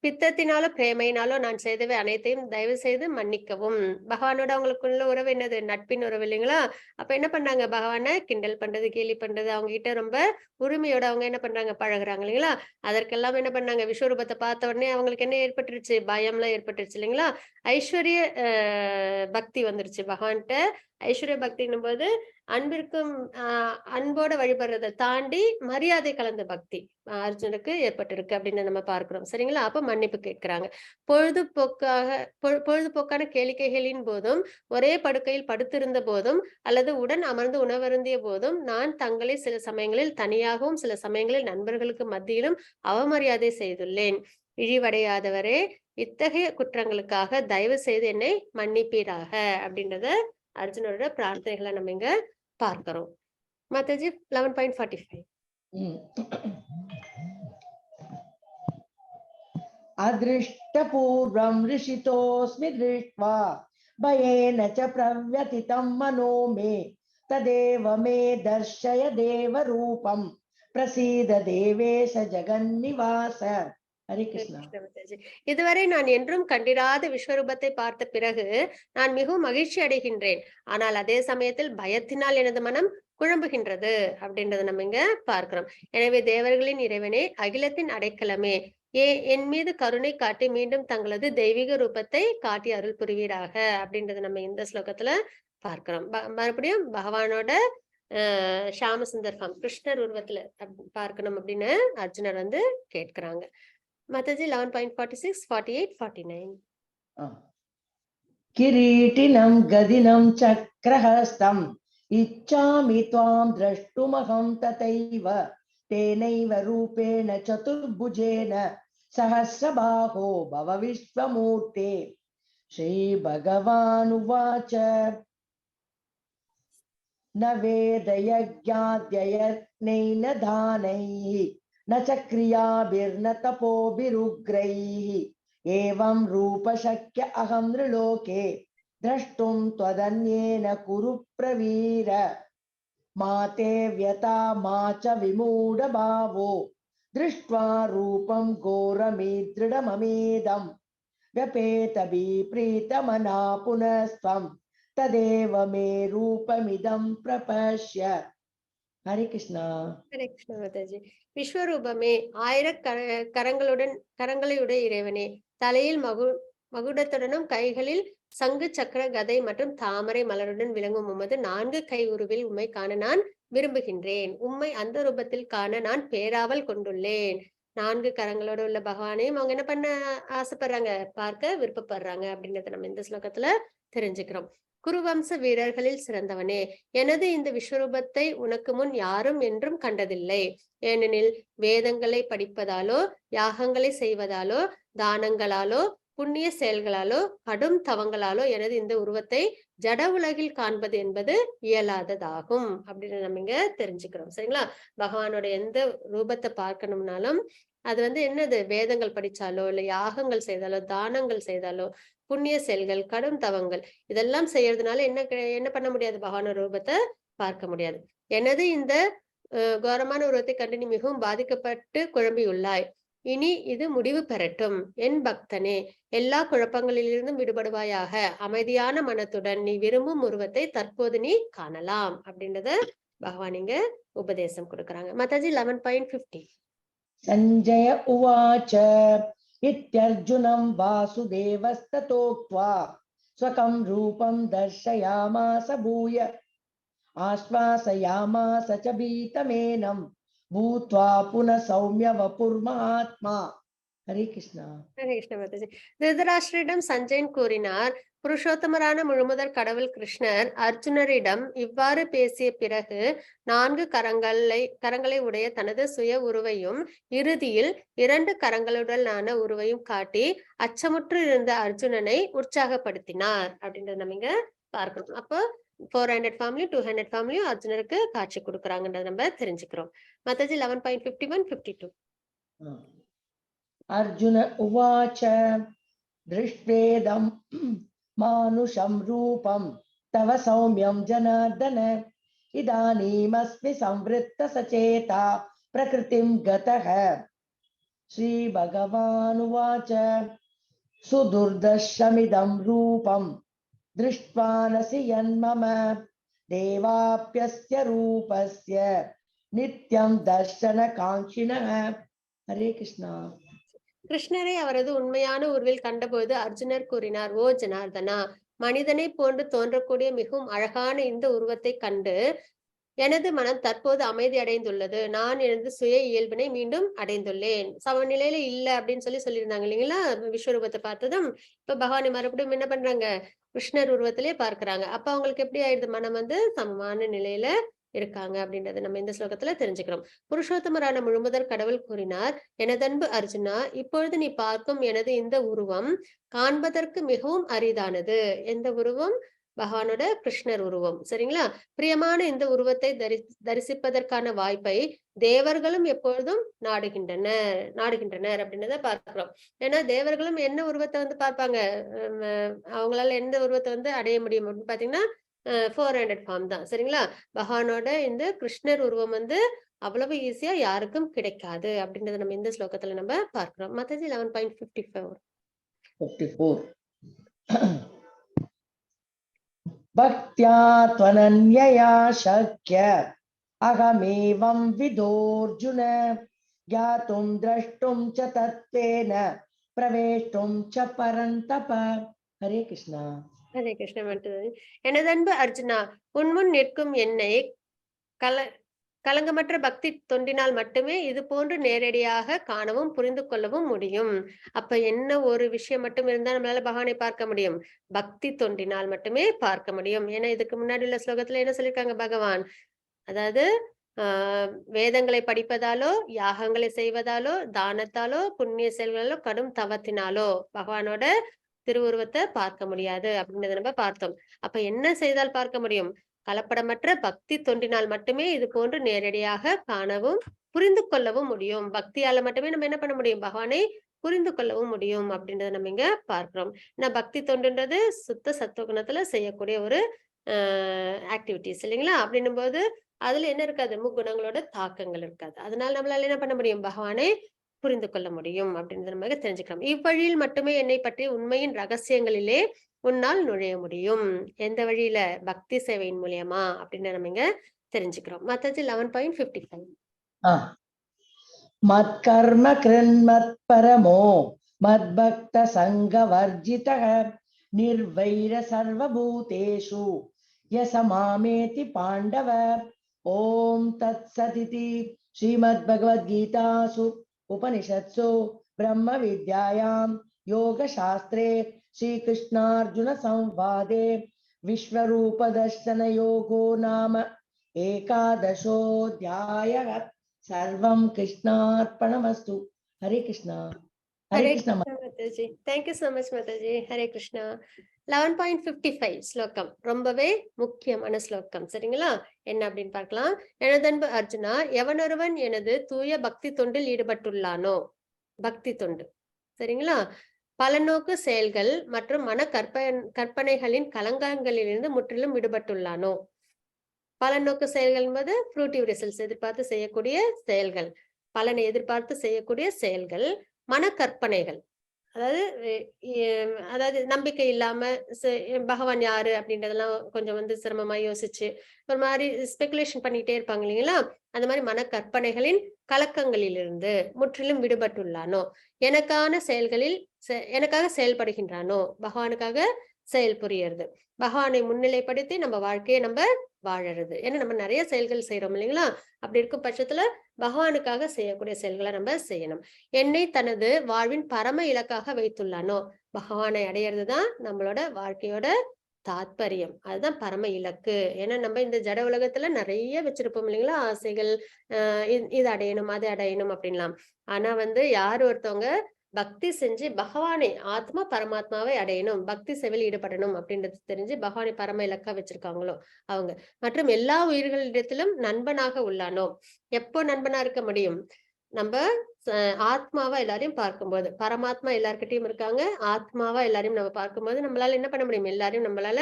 பித்தத்தினாலோ பிரேமையினாலோ நான் செய்தவை அனைத்தையும் தயவு செய்து மன்னிக்கவும். பகவானோட அவங்களுக்குள்ள உறவு என்னது, நட்பின் உறவு இல்லைங்களா? அப்ப என்ன பண்ணாங்க, பகவானை கிண்டல் பண்றது, கேலி பண்றது, அவங்க கிட்ட ரொம்ப உரிமையோட அவங்க என்ன பண்றாங்க, பழகுறாங்க இல்லைங்களா? அதற்கெல்லாம் என்ன பண்ணாங்க, விஸ்வரூபத்தை பார்த்த உடனே அவங்களுக்கு என்ன ஏற்பட்டுருச்சு, பயம்லாம் ஏற்பட்டுருச்சு இல்லைங்களா? ஐஸ்வர்ய பக்தி வந்துருச்சு பகவான்கிட்ட. ஐஸ்வர்ய பக்தின்னும் போது அன்பிற்கும் அன்போட வழிபடுறதை தாண்டி மரியாதை கலந்த பக்தி அர்ஜுனுக்கு ஏற்பட்டிருக்கு அப்படின்னு நம்ம பார்க்கிறோம் சரிங்களா? அப்ப மன்னிப்பு கேட்கிறாங்க. பொழுதுபோக்கான கேளிக்கைகளின் போதும், ஒரே படுக்கையில் படுத்திருந்த போதும், அல்லது உடன் அமர்ந்து உணவருந்திய போதும் நான் தங்களை சில சமயங்களில் தனியாகவும் சில சமயங்களில் நண்பர்களுக்கு மத்தியிலும் அவமரியாதை செய்துள்ளேன். இழிவடையாதவரே, இத்தகைய குற்றங்களுக்காக தயவு செய்து என்னை மன்னிப்பீராக அப்படின்றத அர்ஜுனோட பிரார்த்தனைகளை நம்ம இங்க பார்க்கிறோம். மாதாஜி 11.45. अदृष्टपूर्वं ऋषितोऽस्मि दृष्ट्वा भयेन च प्रव्यथितं मनो मे, तदेव मे दर्शय देवरूपं, प्रसीद देवेश जगन्निवास. ஹரே கிருஷ்ணா. இதுவரை நான் என்றும் கண்டிராத விஸ்வரூபத்தை பார்த்த பிறகு நான் மிகவும் மகிழ்ச்சி அடைகின்றேன். ஆனால் அதே சமயத்தில் பயத்தினால் எனது மனம் குழம்புகின்றது அப்படின்றத நம்ம இங்க பார்க்கிறோம். எனவே தேவர்களின் இறைவனே, அகிலத்தின் அடைக்கலமே, என் மீது கருணை காட்டி மீண்டும் தங்களது தெய்வீக ரூபத்தை காட்டி அருள் புரிவீராக அப்படின்றத நம்ம இந்த ஸ்லோகத்துல பார்க்கிறோம். மறுபடியும் பகவானோட ஷாமசுந்தர் ஃபார்ம் கிருஷ்ணர் உருவத்துல பார்க்கணும் அப்படின்னு அர்ஜுனர் வந்து கேட்கிறாங்க. மாதாஜி 11.46, 48, 49. किरीटिनं गदिनं चक्रहस्तं इच्छामि त्वां द्रष्टुमहं तथैव, तेनैव रूपेण चतुर्भुजेन सहस्रबाहो भव विश्वमूर्ते श्रीभगवानुवाच न वेदयज्ञाद्ययज्ञैः न दानैः न च क्रियाभिर्न तपोभिरुग्रैः एवं रूप शक्य अहं नृलोके द्रष्टुं त्वदन्येन कुरु प्रवीर मा ते व्यथा मा च विमूढभावो दृष्ट्वा रूपं घोरमीदृढममेदम् व्यपेतभिप्रीतमना पुनस्त्वं तदेव मे रूपमिदं प्रपश्य. हरे कृष्णा. ஹரே கிருஷ்ண மாதாஜி. விஸ்வரூபமே, கரங்களையுடைய இறைவனே, தலையில் மகுடத்துடனும் கைகளில் சங்கு சக்கர கதை மற்றும் தாமரை மலருடன் விளங்கும் உமது 4 கை உருவில் உம்மை காண நான் விரும்புகின்றேன். உம்மை அந்த ரூபத்தில் காண நான் பேராவல் கொண்டுள்ளேன். 4 கரங்களோட உள்ள பகவானையும் அவங்க என்ன பண்ண ஆசைப்படுறாங்க, பார்க்க விருப்பப்படுறாங்க அப்படின்றத நம்ம இந்த ஸ்லோகத்துல தெரிஞ்சுக்கிறோம். குருவம்ச வீரர்களில் சிறந்தவனே, எனது இந்த விஸ்வரூபத்தை உனக்கு முன் யாரும் என்றும் கண்டதில்லை. ஏனெனில் வேதங்களை படிப்பதாலோ யாகங்களை செய்வதாலோ தானங்களாலோ புண்ணிய செயல்களாலோ கடும் தவங்களாலோ எனது இந்த உருவத்தை ஜட உலகில் காண்பது என்பது இயலாததாகும் அப்படின்னு நம்ம இங்க தெரிஞ்சுக்கிறோம். சரிங்களா? பகவானோட எந்த ரூபத்தை பார்க்கணும்னாலும் அது என்னது, வேதங்கள் படிச்சாலோ இல்ல யாகங்கள் செய்தாலோ தானங்கள் செய்தாலோ புண்ணிய செயல்கள் கடும் தவங்கள் இதெல்லாம் செய்யறதுனால என்ன பண்ண முடியாது, பகவானோட ரூபத்தை பார்க்க முடியாது. எனது இந்த கோரமான உருவத்தை கண்டு நீ மிகவும் பாதிக்கப்பட்டு குழம்பியுள்ளாய். இனி இது முடிவு பெறட்டும். என் பக்தனே, எல்லா குழப்பங்களிலிருந்தும் விடுபடுவாயாக. அமைதியான மனத்துடன் நீ விரும்பும் உருவத்தை தற்போது நீ காணலாம் அப்படின்றத பகவான் இங்க உபதேசம் கொடுக்கறாங்க. மாதாஜி 11.50. சஞ்சய உவாச்ச இத்யர்ஜுனம் வாசுதேவஸ்ததோக்த்வா ஸ்வகம் ரூபம் தர்ஷயாமாஸ பூய ஆஸ்வாசயாமாஸ ச பீதமேனம் பூத்வா புனः சௌம்ய வபுர்மஹாத்மா. ஹரே கிருஷ்ணா. ஹரே கிருஷ்ண மாதாஜி. திருதராஷ்டிரிடம் சஞ்சயன் கூறினார், புருஷோத்தமரான முழுமுதற் கடவுள் கிருஷ்ணர் அர்ஜுனரிடம் இவ்வாறு பேசிய பிறகு 4 கரங்களை உடைய தனது சுய உருவையும் இறுதியில் 2 கரங்களுடனான உருவையும் காட்டி அச்சமுற்று இருந்த அர்ஜுனனை உற்சாகப்படுத்தினார் அப்படின்றத நம்ம இங்க பார்க்கணும். அப்போ 400 ஃபேமிலி 200 ஃபேமிலியும் அர்ஜுனருக்கு காட்சி கொடுக்குறாங்கன்றத நம்ம தெரிஞ்சுக்கிறோம். மாதாஜி 11.51-52. அர்ஜுன உவாச்ச திருஷ்வேதம் மானுஷம் ரூபம் தவ சௌமியம் ஜனார்தன இதானீமஸ்மி சம்வృத்த சசேதா பிரகிருதிம் கதः. ஸ்ரீ பகவானுவாச்ச சுதுர்தர்ஷமிதம் ரூபம் திருஷ்ட்வா நசி யன்மம தேவாப்யஸ்ய ரூபஸ்ய நித்யம் தர்ஷன காங்கிணः. ஹரே கிருஷ்ணா. கிருஷ்ணரை அவரது உண்மையான உருவில் கண்டபோது அர்ஜுனர் கூறினார், ஓ ஜனார்தனா, மனிதனை போன்று தோன்றக்கூடிய மிகவும் அழகான இந்த உருவத்தை கண்டு எனது மனம் தற்போது அமைதி அடைந்துள்ளது. நான் எனது சுய இயல்பினை மீண்டும் அடைந்துள்ளேன். சமநிலையில இல்ல அப்படின்னு சொல்லியிருந்தாங்க இல்லைங்களா விஸ்வரூபத்தை பார்த்ததும். இப்ப பகவானை மறுபடியும் என்ன பண்றாங்க, கிருஷ்ணர் உருவத்திலே பார்க்கிறாங்க. அப்ப அவங்களுக்கு எப்படி ஆயிடுது, மனம் சமமான நிலையில இருக்காங்க அப்படின்றத நம்ம இந்த ஸ்லோகத்துல தெரிஞ்சுக்கிறோம். புருஷோத்தமரான முழுமுதற் கடவுள் கூறினார், எனதன்பு அர்ஜுனா, இப்பொழுது நீ பார்க்கும் எனது இந்த உருவம் காண்பதற்கு மிகவும் அரிதானது. எந்த உருவம்? பகவானோட கிருஷ்ணர் உருவம். சரிங்களா? பிரியமான இந்த உருவத்தை தரிசிப்பதற்கான வாய்ப்பை தேவர்களும் எப்பொழுதும் நாடுகின்றனர் அப்படின்றத பார்க்கிறோம். ஏன்னா தேவர்களும் என்ன உருவத்தை பார்ப்பாங்க, அவங்களால எந்த உருவத்தை அடைய முடியும் அப்படின்னு பாத்தீங்கன்னா 400 ஃபார்ம் தான். சரிங்களா? பகவானோட இந்த கிருஷ்ணர் உருவம் அவ்வளவு ஈஸியா யாருக்கும் கிடைக்காது அப்படின்றத நம்ம இந்த ஸ்லோகத்துல நம்ம பார்க்கிறோம். மாதாஜி 11.54. பக்த்யா த்வனன்யயா சக்ய அகமேவம் விதோர்ஜுன ஞாதும் த்ரஷ்டும் ச தத்வேன பிரவேஷ்டும் ச பரந்தப. ஹரே கிருஷ்ணா. ஹரே கிருஷ்ண. எனதன்பு அர்ஜுனா, உன்முன் நிற்கும் என்னை கலங்கமற்ற பக்தி தொண்டினால் மட்டுமே இது போன்று நேரடியாக காணவும் புரிந்து கொள்ளவும் முடியும். அப்ப என்ன ஒரு விஷயம் மட்டும் இருந்தா நம்மளால பகவானை பார்க்க முடியும்? பக்தி தொண்டினால் மட்டுமே பார்க்க முடியும். ஏன்னா இதுக்கு முன்னாடி உள்ள ஸ்லோகத்துல என்ன சொல்லியிருக்காங்க பகவான், அதாவது வேதங்களை படிப்பதாலோ, யாகங்களை செய்வதாலோ, தானத்தாலோ, புண்ணிய செயல்களாலோ, கடும் தவத்தினாலோ பகவானோட திருவுருவத்தை பார்க்க முடியாது அப்படின்றத நம்ம பார்த்தோம். அப்ப என்ன செய்தால் பார்க்க முடியும்? கலப்படமற்ற பக்தி தொண்டினால் மட்டுமே இது போன்று நேரடியாக காணவும் புரிந்து கொள்ளவும் முடியும். பக்தியால மட்டுமே நம்ம என்ன பண்ண முடியும்? பகவானை புரிந்து கொள்ளவும் முடியும் அப்படின்றத நம்ம இங்க பார்க்கிறோம். ஏன்னா பக்தி தொண்டுன்றது சுத்த சத்துவகுணத்துல செய்யக்கூடிய ஒரு ஆக்டிவிட்டிஸ் இல்லைங்களா? அப்படின்னும் போது அதுல என்ன இருக்காது? முக்குணங்களோட தாக்கங்கள் இருக்காது. அதனால நம்மளால என்ன பண்ண முடியும்? பகவானை புரிந்து கொள்ள முடியும் அப்படின்றத நம்ம தெரிஞ்சுக்கலாம். இவ்வழியில் மட்டுமே என்னை பற்றிய உண்மையின் ரகசியங்களிலே உன்னால் நுழைய முடியும். எந்த வழியில? பக்தி சேவையின் மூலியமா அப்படின்னு நம்ம இங்க தெரிஞ்சுக்கிறோம். மத்தது 11.55. மத்கர்ம கிருன்மத் பரமோ மத்பக்த சங்க வர்ஜிதः நிர்வைர சர்வபூதேஷு யசமாமேதி பாண்டவ. ஓம் தத் சதிதி ஸ்ரீமத் பகவத்கீதாசு உபனிஷத்சு பிரம்ம வித்யாயாம் யோக சாஸ்திரே ஸ்ரீகிருஷ்ணார்ஜுன संवादे விஸ்வரூப தர்சன யோகோ நாம ஏகாதசோऽध्यायः. சர்வம் கிருஷ்ணார்ப்பணமஸ்து. ஹரே கிருஷ்ணா. ஹரே கிருஷ்ணா மாதாஜி. தேங்க்யூ சோ மச் மாதாஜி. ஹரே கிருஷ்ணா. 11.55 ஸ்லோகம் ரொம்பவே முக்கியமான ஸ்லோகம். சரிங்களா? என்ன அப்படின்னு பார்க்கலாம். எனதன்பு அர்ஜுனா, எவனொருவன் எனது தூய பக்தி தொண்டில் ஈடுபட்டுள்ளானோ, பக்தி தொண்டு சரிங்களா, பலநோக்கு செயல்கள் மற்றும் மன கற்பனைகளின் கலங்கங்களிலிருந்து முற்றிலும் விடுபட்டுள்ளானோ. பலநோக்கு செயல்கள் என்பது ஃப்ரூட்டிவ் ரிசல்ட்ஸ் எதிர்பார்த்து செய்யக்கூடிய செயல்கள், பலனை எதிர்பார்த்து செய்யக்கூடிய செயல்கள். மனக்கற்பனைகள் அதாவது நம்பிக்கை இல்லாம பகவான் யாரு அப்படின்றதெல்லாம் கொஞ்சம் சிரமமா யோசிச்சு ஒரு மாதிரி ஸ்பெகுலேஷன் பண்ணிட்டே இருப்பாங்க இல்லைங்களா? அந்த மாதிரி மனக்கற்பனைகளின் கலக்கங்களிலிருந்து முற்றிலும் விடுபட்டுள்ளானோ, எனக்காக செயல்படுகின்றானோ, பகவானுக்காக செயல் புரியறது, பகவானை முன்னிலைப்படுத்தி நம்ம வாழ்க்கையை நம்ம வாழறது. ஏன்னா நம்ம நிறைய செயல்கள் செய்யறோம் இல்லைங்களா? அப்படி இருக்கும் பட்சத்துல பகவானுக்காக செய்யக்கூடிய செயல்களை நம்ம செய்யணும். என்னை தனது வாழ்வின் பரம இலக்காக வைத்துள்ளானோ, பகவானை அடையிறதுதான் நம்மளோட வாழ்க்கையோட தாத்பரியம், அதுதான் பரம இலக்கு. ஏன்னா நம்ம இந்த ஜட உலகத்துல நிறைய வச்சிருப்போம் இல்லைங்களா? ஆசைகள், இது அடையணும் அது அடையணும் அப்படின்லாம். ஆனா யார் ஒருத்தவங்க பக்தி செஞ்சு பகவானை ஆத்மா பரமாத்மாவை அடையணும், பக்தி சேவையில் ஈடுபடணும் அப்படின்றது தெரிஞ்சு பகவானை பரம இலக்கா வச்சிருக்காங்களோ அவங்க, மற்றும் எல்லா உயிர்களிடத்திலும் நண்பனாக உள்ளானோ. எப்போ நண்பனா இருக்க முடியும்? நம்ம ஆத்மாவா எல்லாரையும் பார்க்கும்போது, பரமாத்மா எல்லார்கிட்டயும் இருக்காங்க, ஆத்மாவா எல்லாரையும் நம்ம பார்க்கும்போது நம்மளால என்ன பண்ண முடியும்? எல்லாரையும் நம்மளால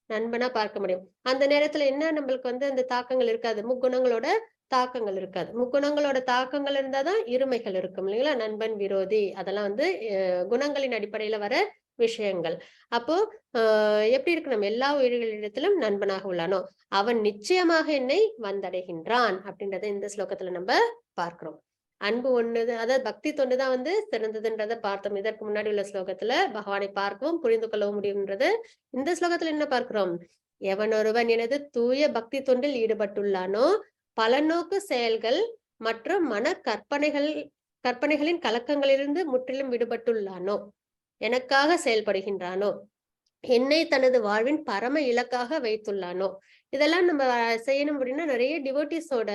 நண்பனா பார்க்க முடியும். அந்த நேரத்துல என்ன நம்மளுக்கு அந்த தாக்கங்கள் இருக்காது, முக்குணங்களோட தாக்கங்கள் இருக்காது. முக்குணங்களோட தாக்கங்கள் இருந்தாதான் இருமைகள் இருக்கும் இல்லைங்களா? நண்பன் விரோதி அதெல்லாம் குணங்களின் அடிப்படையில வர விஷயங்கள். அப்போ எப்படி இருக்கு? நம்ம எல்லா உயிர்களிடத்திலும் நண்பனாக உள்ளானோ, அவன் நிச்சயமாக என்னை வந்தடைகின்றான் அப்படின்றத இந்த ஸ்லோகத்துல நம்ம பார்க்கிறோம். அன்பு ஒண்ணுதான், அதாவது பக்தி தொண்டுதான் சிறந்ததுன்றத பார்த்தோம். இதற்கு முன்னாடி உள்ள ஸ்லோகத்துல பகவானை பார்க்கவும் புரிந்து கொள்ளவும் முடியும்ன்றது. இந்த ஸ்லோகத்துல என்ன பார்க்கிறோம்? எவனொருவன் எனது தூய பக்தி தொண்டில் ஈடுபட்டுள்ளானோ, பலநோக்கு செயல்கள் மற்றும் மன கற்பனைகளின் கலக்கங்களிலிருந்து முற்றிலும் விடுபட்டுள்ளானோ, எனக்காக செயல்படுகின்றானோ, என்னை தனது வாழ்வின் பரம இலக்காக வைத்துள்ளானோ. இதெல்லாம் நம்ம செய்யணும் அப்படின்னா நிறைய டிவோட்டிஸோட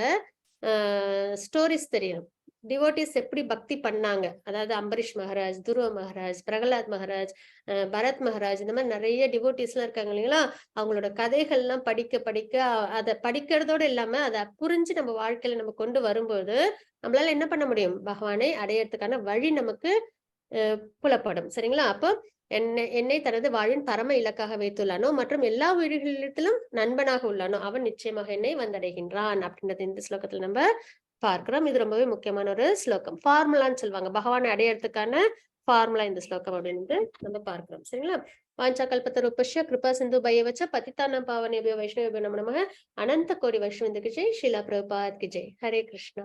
ஸ்டோரிஸ் தெரியும். டிவோட்டிஸ் எப்படி பக்தி பண்ணாங்க, அதாவது அம்பரீஷ் மகாராஜ், துருவ மகாராஜ், பிரகலாத் மகாராஜ், பரத் மகாராஜ், இந்த மாதிரி நிறைய டிவோட்டிஸ் எல்லாம் இருக்காங்க இல்லைங்களா? அவங்களோட கதைகள் எல்லாம் படிக்க படிக்க அதை படிக்கிறதோடு இல்லாம அதை புரிஞ்சு நம்ம வாழ்க்கையில நம்ம கொண்டு வரும்போது நம்மளால என்ன பண்ண முடியும்? பகவானை அடையறதுக்கான வழி நமக்கு புலப்படும். சரிங்களா? அப்போ என்னை தனது வாழ்வின் பரம இலக்காக வைத்துள்ளானோ மற்றும் எல்லா உயிர்களிடத்திலும் நண்பனாக உள்ளானோ, அவன் நிச்சயமாக என்னை வந்தடைகின்றான் அப்படின்றது இந்த ஸ்லோகத்துல நம்ம பார்க்கிறோம். இது ரொம்பவே முக்கியமான ஒரு ஸ்லோகம். ஃபார்முலான்னு சொல்லுவாங்க, பகவானை அடையறதுக்கான ஃபார்முலா இந்த ஸ்லோகம் அப்படின்னு நம்ம பார்க்கிறோம். சரிங்களா? வாஞ்சா கல்பத்தருபஸ்ய கிருபா சிந்து பயவச்ச பதிதானம் பாவனேபியோ வைஷ்ணவேபியோ நமோ நமः. அனந்த கோடி வைஷ்ணவ ஜெய். ஸ்ரீல பிரபுபாத் கி ஜெய். ஹரே கிருஷ்ணா.